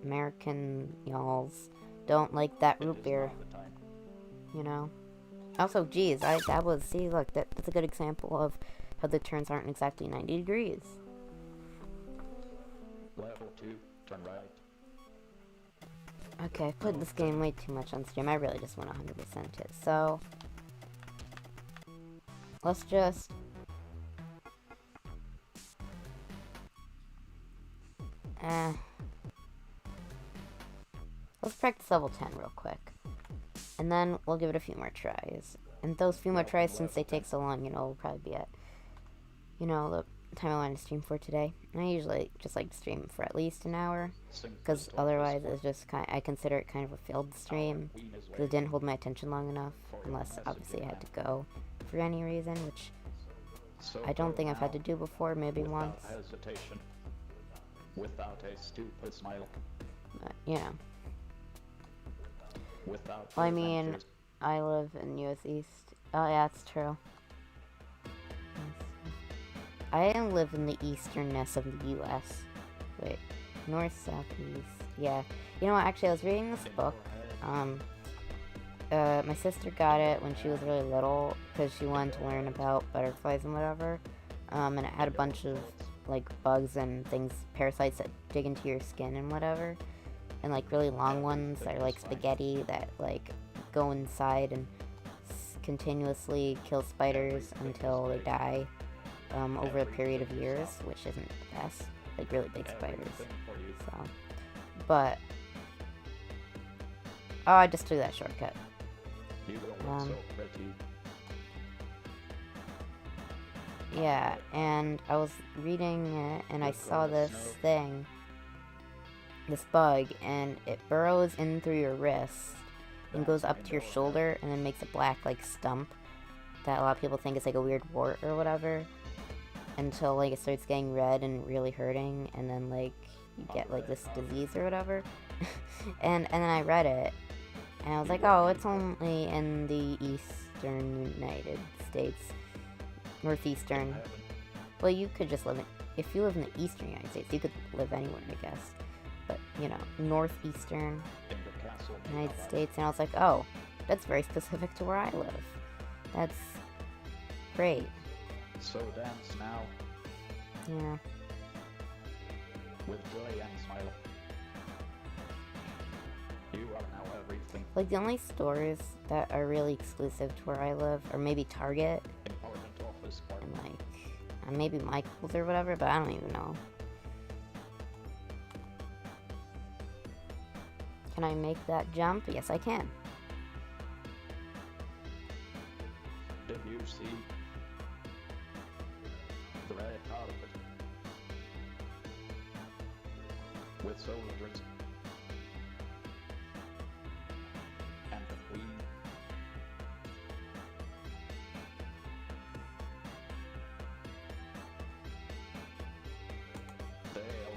American y'alls, don't like that root beer. You know. Also, geez, look, that's a good example of how the turns aren't exactly 90 degrees. Level 2, turn right. Okay, I've played this game way too much on stream. I really just want 100% it. So, let's just... let's practice level 10 real quick. And then we'll give it a few more tries. And those few more tries, since they take so long, will probably be at, the time I want to stream for today. And I usually just like to stream for at least an hour, because otherwise it's just I consider it kind of a failed stream, because it didn't hold my attention long enough, unless obviously I had to go for any reason, which I don't think I've had to do before, maybe once. Hesitation, without a stupid smile. But, you know. Without Well, I mean, I live in US East. Oh, yeah, that's true. I live in the easternness of the US. Wait, north, south, east. Yeah. You know what, actually, I was reading this book. My sister got it when she was really little, because she wanted to learn about butterflies and whatever. And it had a bunch of, bugs and things, parasites that dig into your skin and whatever. And, really long ones that are like spaghetti that, go inside and continuously kill spiders until they die over a period of years, which isn't the best. Really big spiders. So, but... Oh, I just took that shortcut. Yeah, and I was reading it, and I saw this thing. This bug, and it burrows in through your wrist and goes up to your shoulder and then makes a black stump that a lot of people think is a weird wart or whatever, until it starts getting red and really hurting, and then you get this disease or whatever. and then I read it and I was like, oh, it's only in the eastern United States, northeastern. Well, you could just live in, if you live in the eastern United States, you could live anywhere, I guess. But, northeastern United States. And I was like, oh, that's very specific to where I live. That's great. So dance now. Yeah. With joy and smile. You are now everything. The only stores that are really exclusive to where I live are maybe Target. Important office part. And maybe Michael's or whatever, but I don't even know. Can I make that jump? Yes, I can. Did you see the red carpet with soldiers and the queen?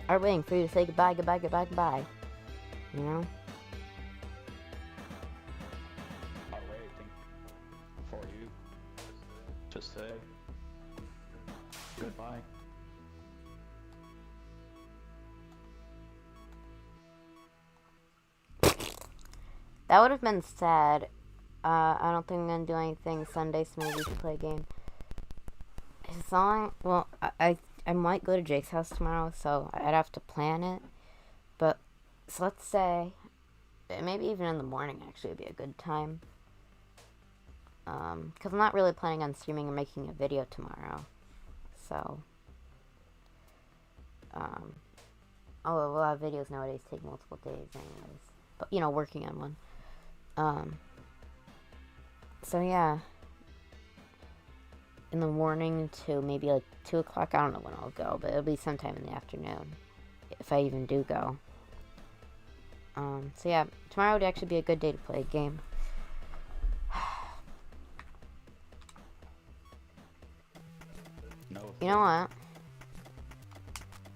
I'm waiting for you to say goodbye, goodbye, goodbye, goodbye. You know? Are waiting for you to say goodbye. That would have been sad. I don't think I'm gonna do anything Sunday, so maybe we should play a game. As long, well, I might go to Jake's house tomorrow, so I'd have to plan it. But, so let's say, maybe even in the morning actually would be a good time. Because I'm not really planning on streaming or making a video tomorrow. So, although a lot of videos nowadays take multiple days anyways. But, working on one. So yeah, in the morning to maybe like 2 o'clock. I don't know when I'll go, but it'll be sometime in the afternoon, if I even do go. So yeah, tomorrow would actually be a good day to play a game. No. You know what?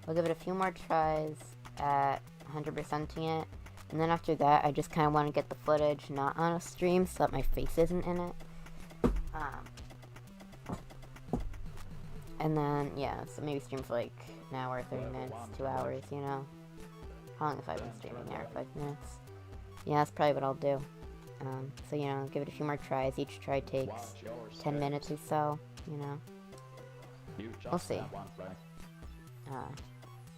I'll give it a few more tries at 100%ing it, and then after that, I just kind of want to get the footage not on a stream so that my face isn't in it. And then, yeah, so maybe stream for like an hour, 30 minutes, 2 hours, you know? How long have I been streaming there? 5 minutes? Yeah, that's probably what I'll do. So, you know, give it a few more tries. Each try takes 10 minutes or so, you know? We'll see.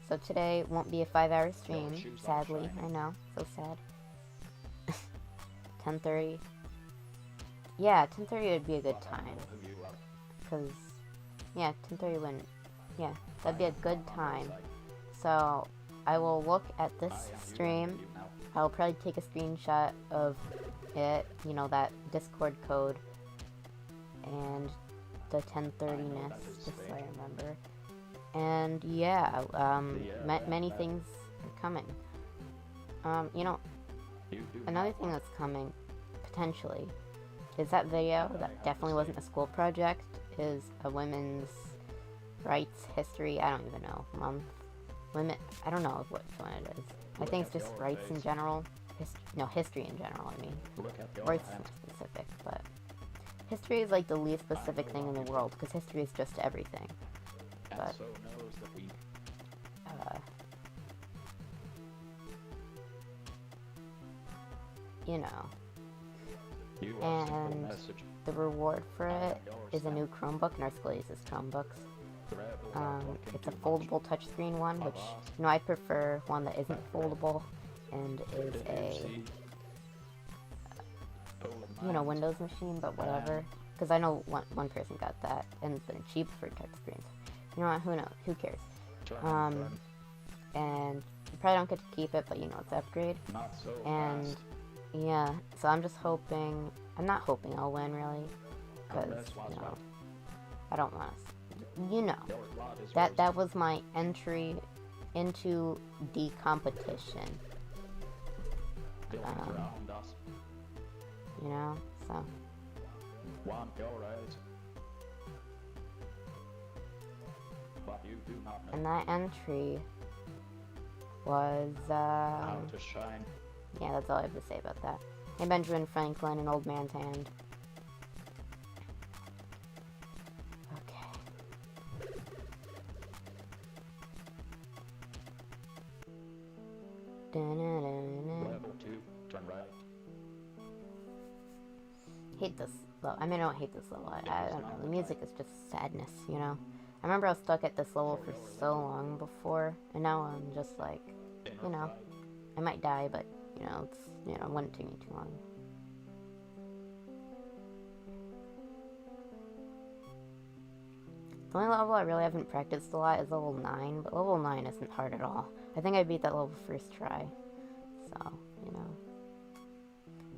So today won't be a 5-hour stream, sadly. I know, so sad. 10:30. Yeah, 10:30 would be a good time. Because, yeah, 10:30 wouldn't. Yeah, that'd be a good time. So, I will look at this stream. I'll probably take a screenshot of it, you know, that Discord code. And the 10:30ness, just so I remember. And yeah, many things are coming. You know, another thing that's coming, potentially, is that video that definitely wasn't a school project, is a women's rights history, I don't even know, month, I don't know which one it is. I think it's just rights in general, history in general, I mean. Rights is more specific, but history is like the least specific thing in the world, because history is just everything. But, you know, and the reward for it is a new Chromebook, and our school uses Chromebooks. It's a foldable touchscreen one, which, you know, I prefer one that isn't foldable and is a, you know, Windows machine, but whatever. Because I know one person got that, and it's been cheap for touchscreens. You know what, who knows, who cares? And you probably don't get to keep it, but you know, it's an upgrade. And, yeah, so I'm just hoping, I'm not hoping I'll win, really, because, you know, I don't want to, you know, that was my entry into the competition, you know, so, and that entry was, yeah, that's all I have to say about that. Hey, Benjamin Franklin, An Old Man's Hand. Okay. Level 2, turn right. Hate this level. I mean, I don't hate this level. I don't know. The music is just sadness, you know? I remember I was stuck at this level for so long before, and now I'm just like, you know, I might die, but, you know, it's, you know, it wouldn't take me too long. The only level I really haven't practiced a lot is level 9, but level 9 isn't hard at all. I think I beat that level first try, so, you know.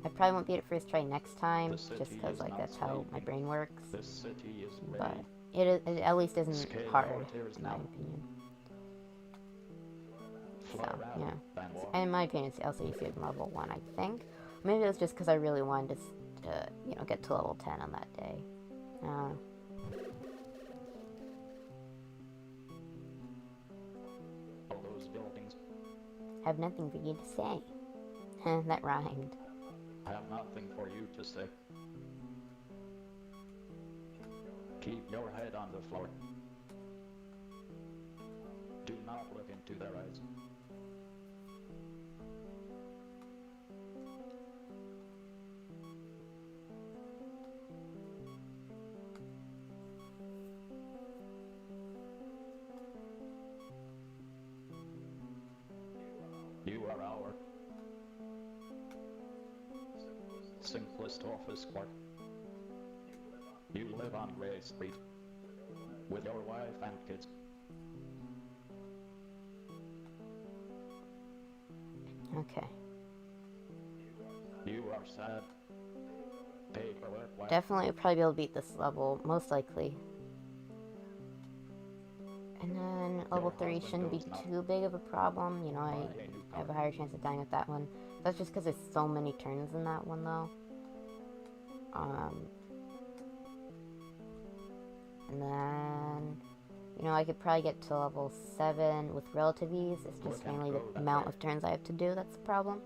I probably won't beat it first try next time, just because, like, that's how my brain works, but it at least isn't hard, in my opinion. So, yeah. In my opinion, it's also easier than level 1, I think. Maybe it's just because I really wanted to, you know, get to level 10 on that day. All those buildings. Have nothing for you to say. That rhymed. I have nothing for you to say. Keep your head on the floor. Do not look into their eyes. You are our simplest office clerk. You live on Gray Street with your wife and kids. Okay. You are sad. Paperwork Definitely would probably be able to beat this level, most likely. And then level 3 shouldn't be too big of a problem. You know, I have a higher chance of dying with that one. That's just because there's so many turns in that one, though. And then, you know, I could probably get to level 7 with relative ease. It's just mainly the amount of turns I have to do that's the problem.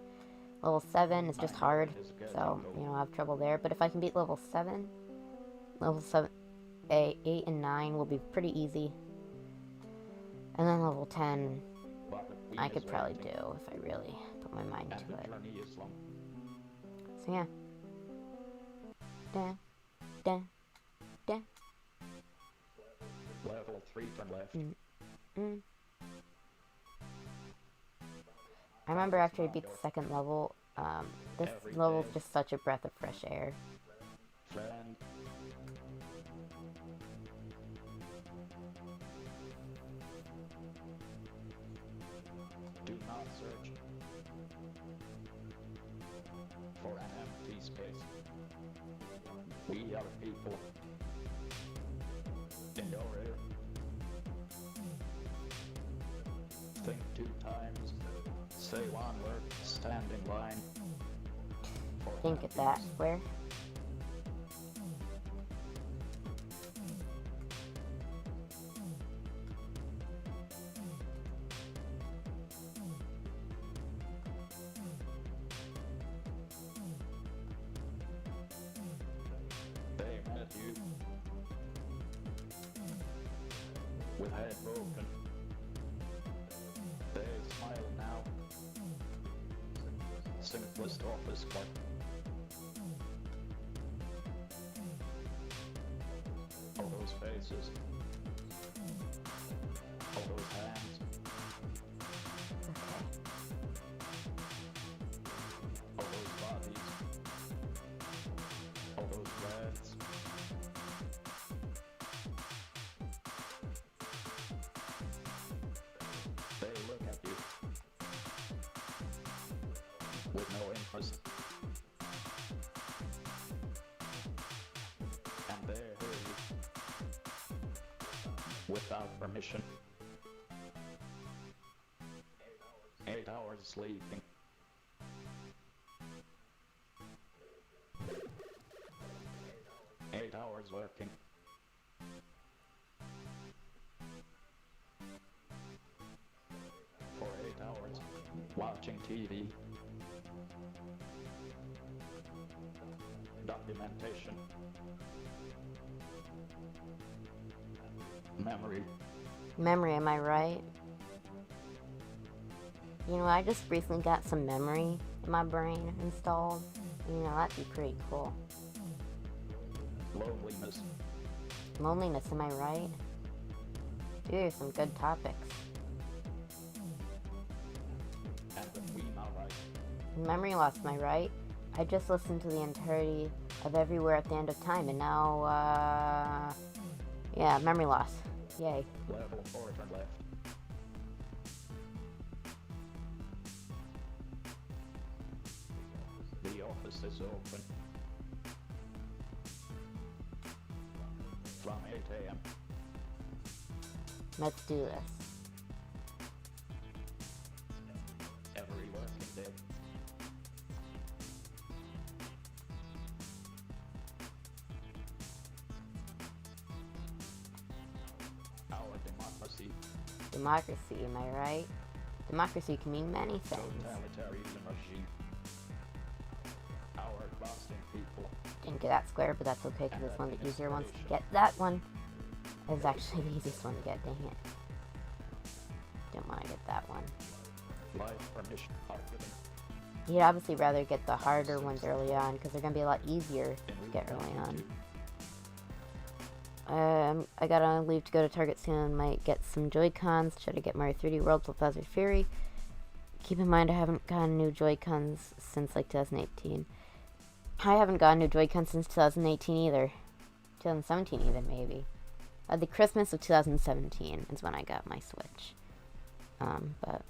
Level 7 is just hard, so, you know, I have trouble there. But if I can beat level 7, level 7, 8 and 9 will be pretty easy. And then level 10, I could probably do if I really put my mind to it. So yeah. Da, da, da. Level 3 from left. I remember after I beat the second level, this level is just such a breath of fresh air. Friend. Do not search for an empty space. We are people. In your ear. Think 2 times. Say 1 word. Stand in line. Think at that square. They met you with head broken. They smile now. Simplest office work. All those faces. All those hands. All those bodies. All those breaths. They look at you with no interest. And they hear you without permission. 8 hours sleeping. 8 hours working. For 8 hours watching TV. Documentation. Memory. Memory, am I right? You know, I just recently got some memory in my brain installed. You know, that'd be pretty cool. Loneliness. Loneliness, am I right? Dude, there's some good topics. And the Queen alright. Memory loss, am I right? I just listened to the entirety of Everywhere at the End of Time, and now, yeah, memory loss. Yay. Level 4 from left. The office is open. From 8 a.m. Let's do this. every working day. Our democracy, Democracy, am I right? Democracy can mean many things. totalitarianism regime. Our exhausting people, Didn't get that square, but that's okay because it's one of the easier ones to get. That one is actually the easiest one to get, dang it. Didn't want to get that one. life permission argument, You'd obviously rather get the harder ones early on because they're going to be a lot easier to get early on. I gotta leave to go to Target soon. Might get some Joy-Cons. Should I get Mario 3D World with Bowser Fury? Keep in mind I haven't gotten new Joy-Cons since like 2018. I haven't gotten new Joy-Cons since 2018 either. 2017 even, maybe. The Christmas of 2017 is when I got my Switch. But...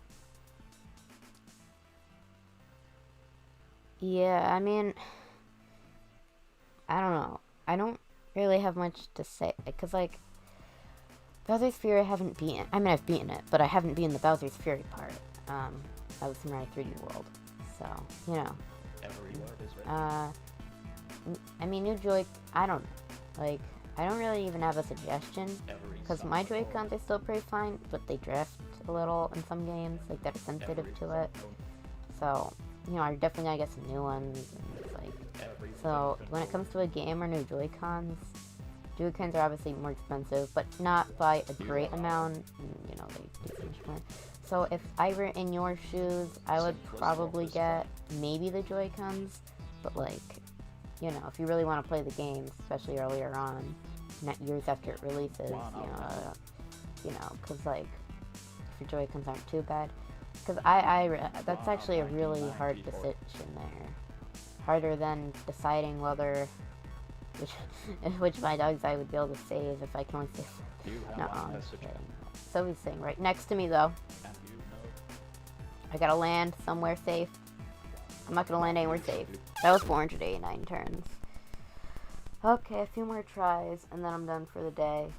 yeah, I mean... I don't know. I don't really have much to say, because, like, Bowser's Fury I haven't beaten. I mean, I've beaten it, but I haven't beaten the Bowser's Fury part. That was Mario 3D World. So, you know. Every word is written. I mean, new Joy... I don't know. Like, I don't really even have a suggestion, Every because sound my recorded. Joy-Cons are still pretty fine, but they drift a little in some games, like, that are sensitive Every to it. photo, So, you know, I'm definitely gonna get some new ones, and it's like... every So, thing when it controlled. comes to a game or new Joy-Cons, Joy-Cons are obviously more expensive, but not by a great amount, and, you know, they do so much more. So, if I were in your shoes, I would probably get maybe the Joy-Cons, but, like, you know, if you really want to play the game, especially earlier on, not years after it releases, you know, because, like, if your Joy-Cons aren't too bad, because that's actually a really hard decision there. Harder than deciding whether which my dogs I would be able to save if I can only save. You have No, one I'm message, kidding. So he's saying right next to me though. and you know I gotta land somewhere safe. I'm not gonna land anywhere safe. That was 489 turns. Okay, a few more tries and then I'm done for the day.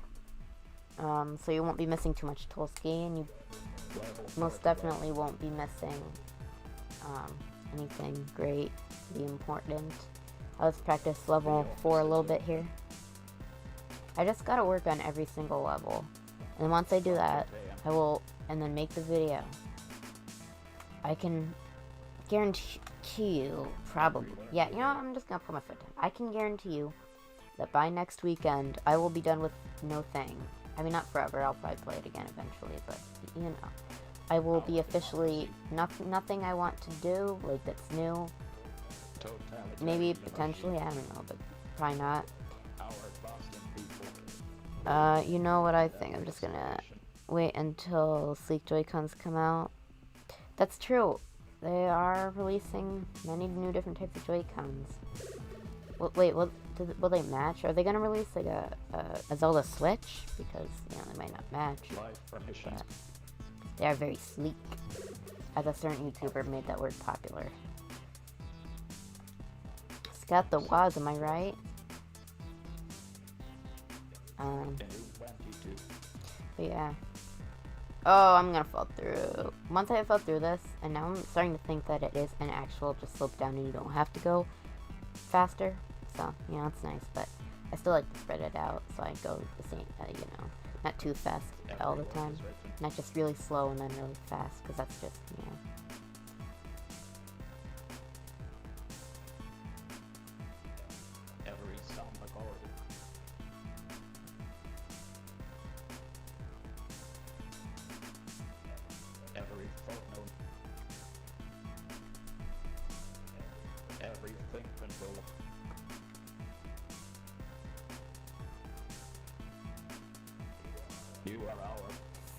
So you won't be missing too much Tolsky, and you level most 41. definitely won't be missing anything great, be important. Let's practice level 4 a little bit here. I just gotta work on every single level, and once I do that, I will, and then make the video. I can guarantee you, probably, yeah, you know what, I'm just gonna put my foot down. I can guarantee you that by next weekend, I will be done with No Thing. I mean, not forever, I'll probably play it again eventually, but, you know. I will be officially, nothing I want to do, like, that's new. Maybe, potentially, I don't know, but probably not. You know what I think, I'm just gonna wait until Sleek Joy-Cons come out. That's true. They are releasing many new different types of Joy-Cons. Wait, will they match? Are they gonna release like a Zelda Switch? Because, you know, they might not match. But they are very sleek. As a certain YouTuber made that word popular. It's got the Waz, am I right? But yeah. Oh, I'm gonna fall through. Once I fell through this, and now I'm starting to think that it is an actual just slope down and you don't have to go faster. So, you know, it's nice, but I still like to spread it out, so I go the same, you know, not too fast all the time. Not just really slow and then really fast, because that's just, you know. Every sound recorded. Every footnote. Everything controlled. You are our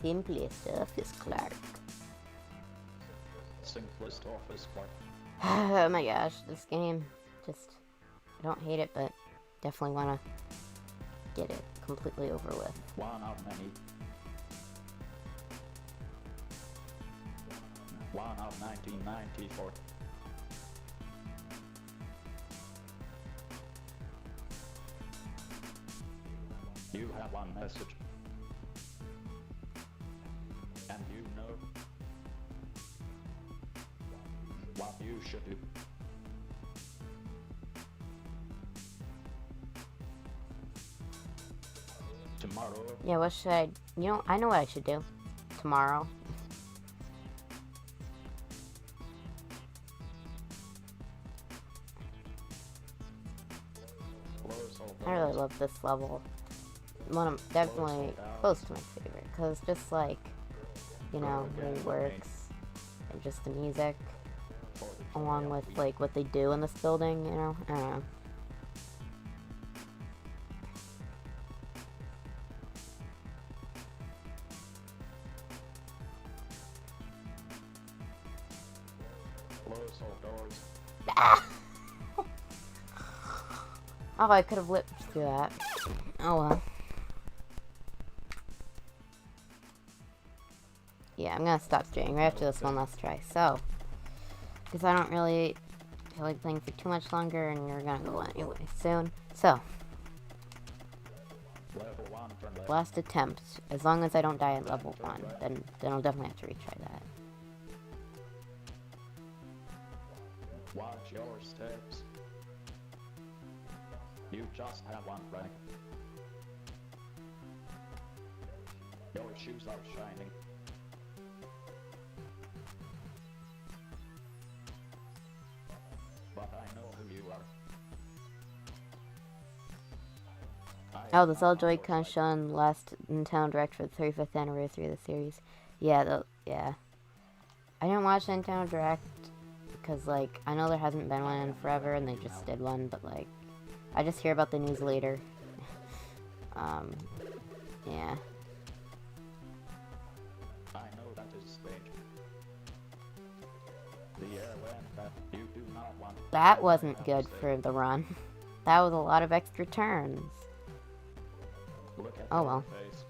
Simply Surface Clark. simplest office clerk. Oh my gosh, this game, just, I don't hate it, but definitely want to get it completely over with. One of many. One of 1994. You have one message. And you know what you should do. Tomorrow, Yeah, what should I, you know, I know what I should do tomorrow. close all I really doors. love this level. One of, definitely close to my favorite, because just like, you know, the way it works, and just the music, For the joy along of with we- like what they do in this building, you know, I don't know. Close all doors. Oh, I could have lived through that. Oh well. Yeah, I'm gonna stop streaming right after this one last try. So, because I don't really feel like playing for too much longer, and you're gonna go anyway soon. So, on, turn left. last attempt. As long as I don't die at level 1, then I'll definitely have to retry that. Watch your steps. You just have one rank. Your shoes are shining. But I know who you are. Oh, the Cell Joy-Con shown last Nintendo Direct for the 35th anniversary of the series. Yeah, yeah. I didn't watch Nintendo Direct because, like, I know there hasn't been one in forever and they just did one, but, like, I just hear about the news later. Yeah. I know that is strange. The air went that you do not want. That wasn't good for the run. That was a lot of extra turns. Look at Oh, your well. face.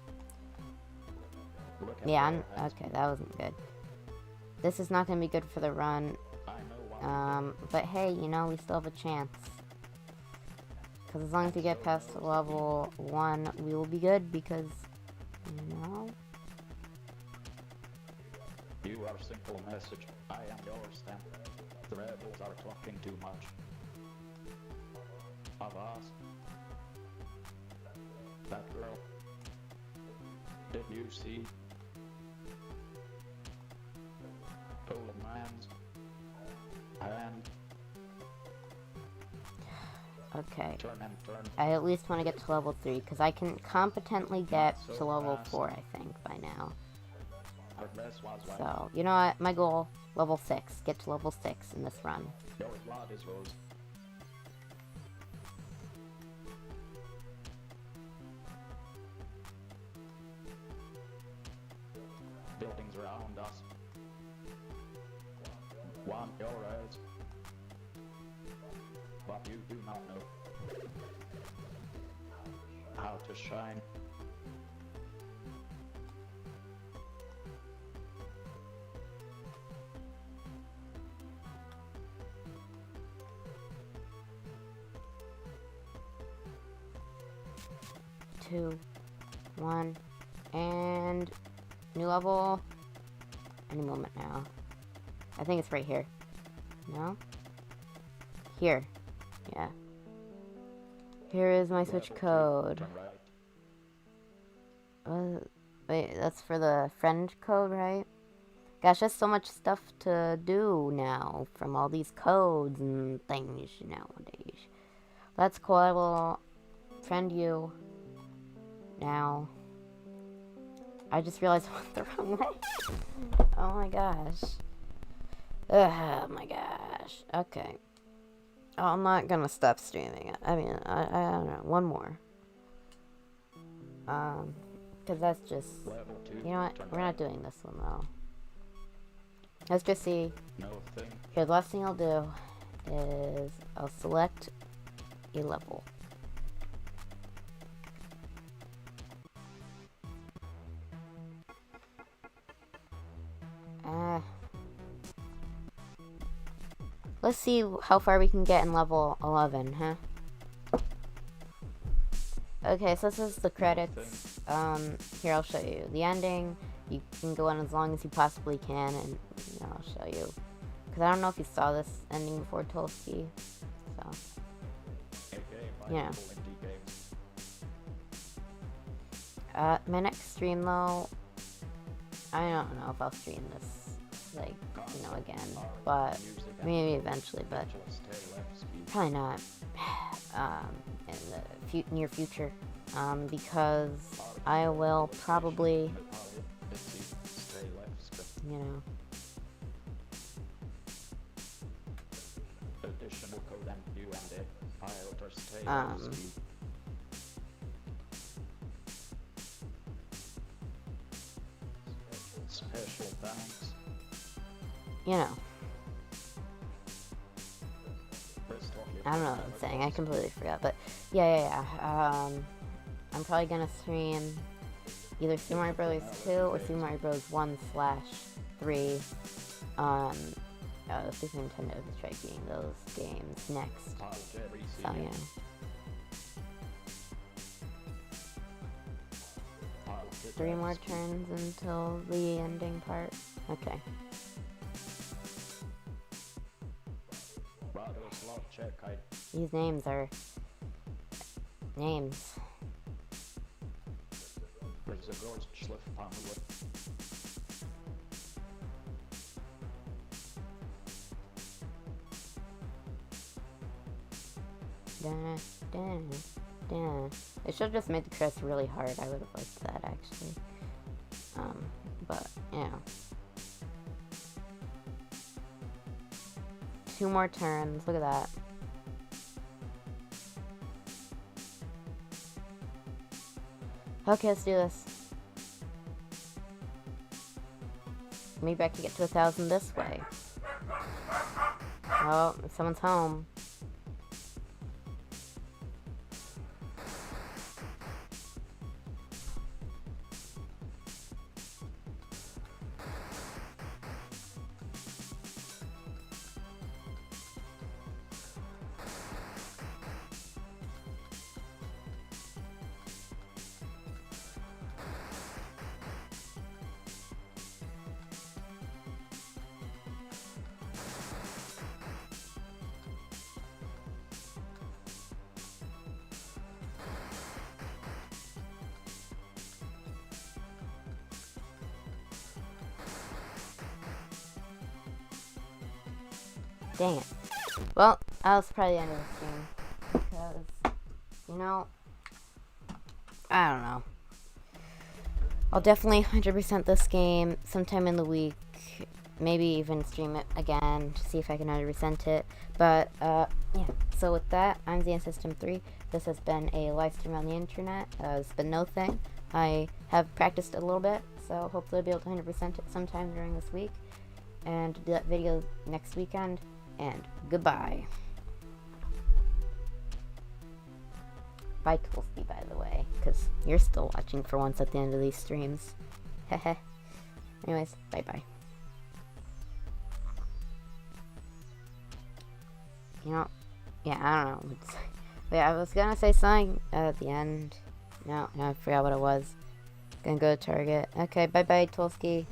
Look at Yeah, your head. okay, that wasn't good. This is not going to be good for the run. I know what But hey, you know, we still have a chance. Because as long as we get past level 1, we will be good because, you know... You are simple message. I am yours then. The rebels are talking too much. Of us. That girl. Did you see? Pull a man's hand. Okay. Turn and turn. I at least want to get to level 3, because I can competently get to level 4, I think, by now. Unless was right. So, you know what? My goal, level 6. Get to level 6 in this run. Your blood is rose. Buildings around us. Want your eyes. But you do not know how to shine. Two, 1, and new level. Any moment now. I think it's right here. No? Here. Yeah. Here is my switch code. Turn right. Wait, that's for the friend code, right? Gosh, there's so much stuff to do now from all these codes and things nowadays. That's cool. I will friend you now. I just realized I went the wrong way. Oh my gosh. Oh my gosh. Okay. Oh, I'm not gonna stop streaming it. I mean, I don't know. One more. Because that's just... Level 2. You know what? Turn We're right. not doing this one, though. Let's just see. No thing. Here, the last thing I'll do is I'll select a level. Let's see how far we can get in level 11, huh? Okay, so this is the credits. Here, I'll show you the ending. You can go on as long as you possibly can, and you know, I'll show you. Because I don't know if you saw this ending before, Tolsky. So, yeah. My next stream, though, I don't know if I'll stream this, like, you know, again. But, maybe eventually, but probably not in the near future. Because I will probably, you know, special thanks. you know, I don't know what I'm saying. I completely forgot. But yeah. I'm probably gonna stream either Super Mario Bros. 2 or Super Mario Bros. 1/3 on Super Nintendo to try beating those games next. So yeah. 3 more turns until the ending part. Okay. These names are names. There's a ghost schliff family. It should have just made the crest really hard. I would have liked that actually. But yeah. 2 more turns. Look at that. Okay, let's do this. Maybe I can get to 1,000 this way. Oh, someone's home. Dang it. Well, that was probably the end of the stream. Because, you know, I don't know. I'll definitely 100% this game sometime in the week. Maybe even stream it again to see if I can 100% it. But, yeah. So with that, I'm ZanSystem3. This has been a live stream on the internet. It's been no thing. I have practiced a little bit, so hopefully I'll be able to 100% it sometime during this week. And do that video next weekend. And goodbye. Bye, Toolsby, by the way, because you're still watching for once at the end of these streams. Heh. Anyways, bye-bye. You know, yeah, I don't know. Wait, I was gonna say something at the end. No, I forgot what it was. Gonna go to Target. Okay, bye-bye, Tolsky.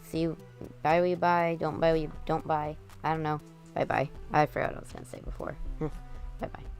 See you. Buy what you buy. Don't buy what you don't buy. I don't know. Bye-bye. I forgot what I was gonna say before. Bye-bye.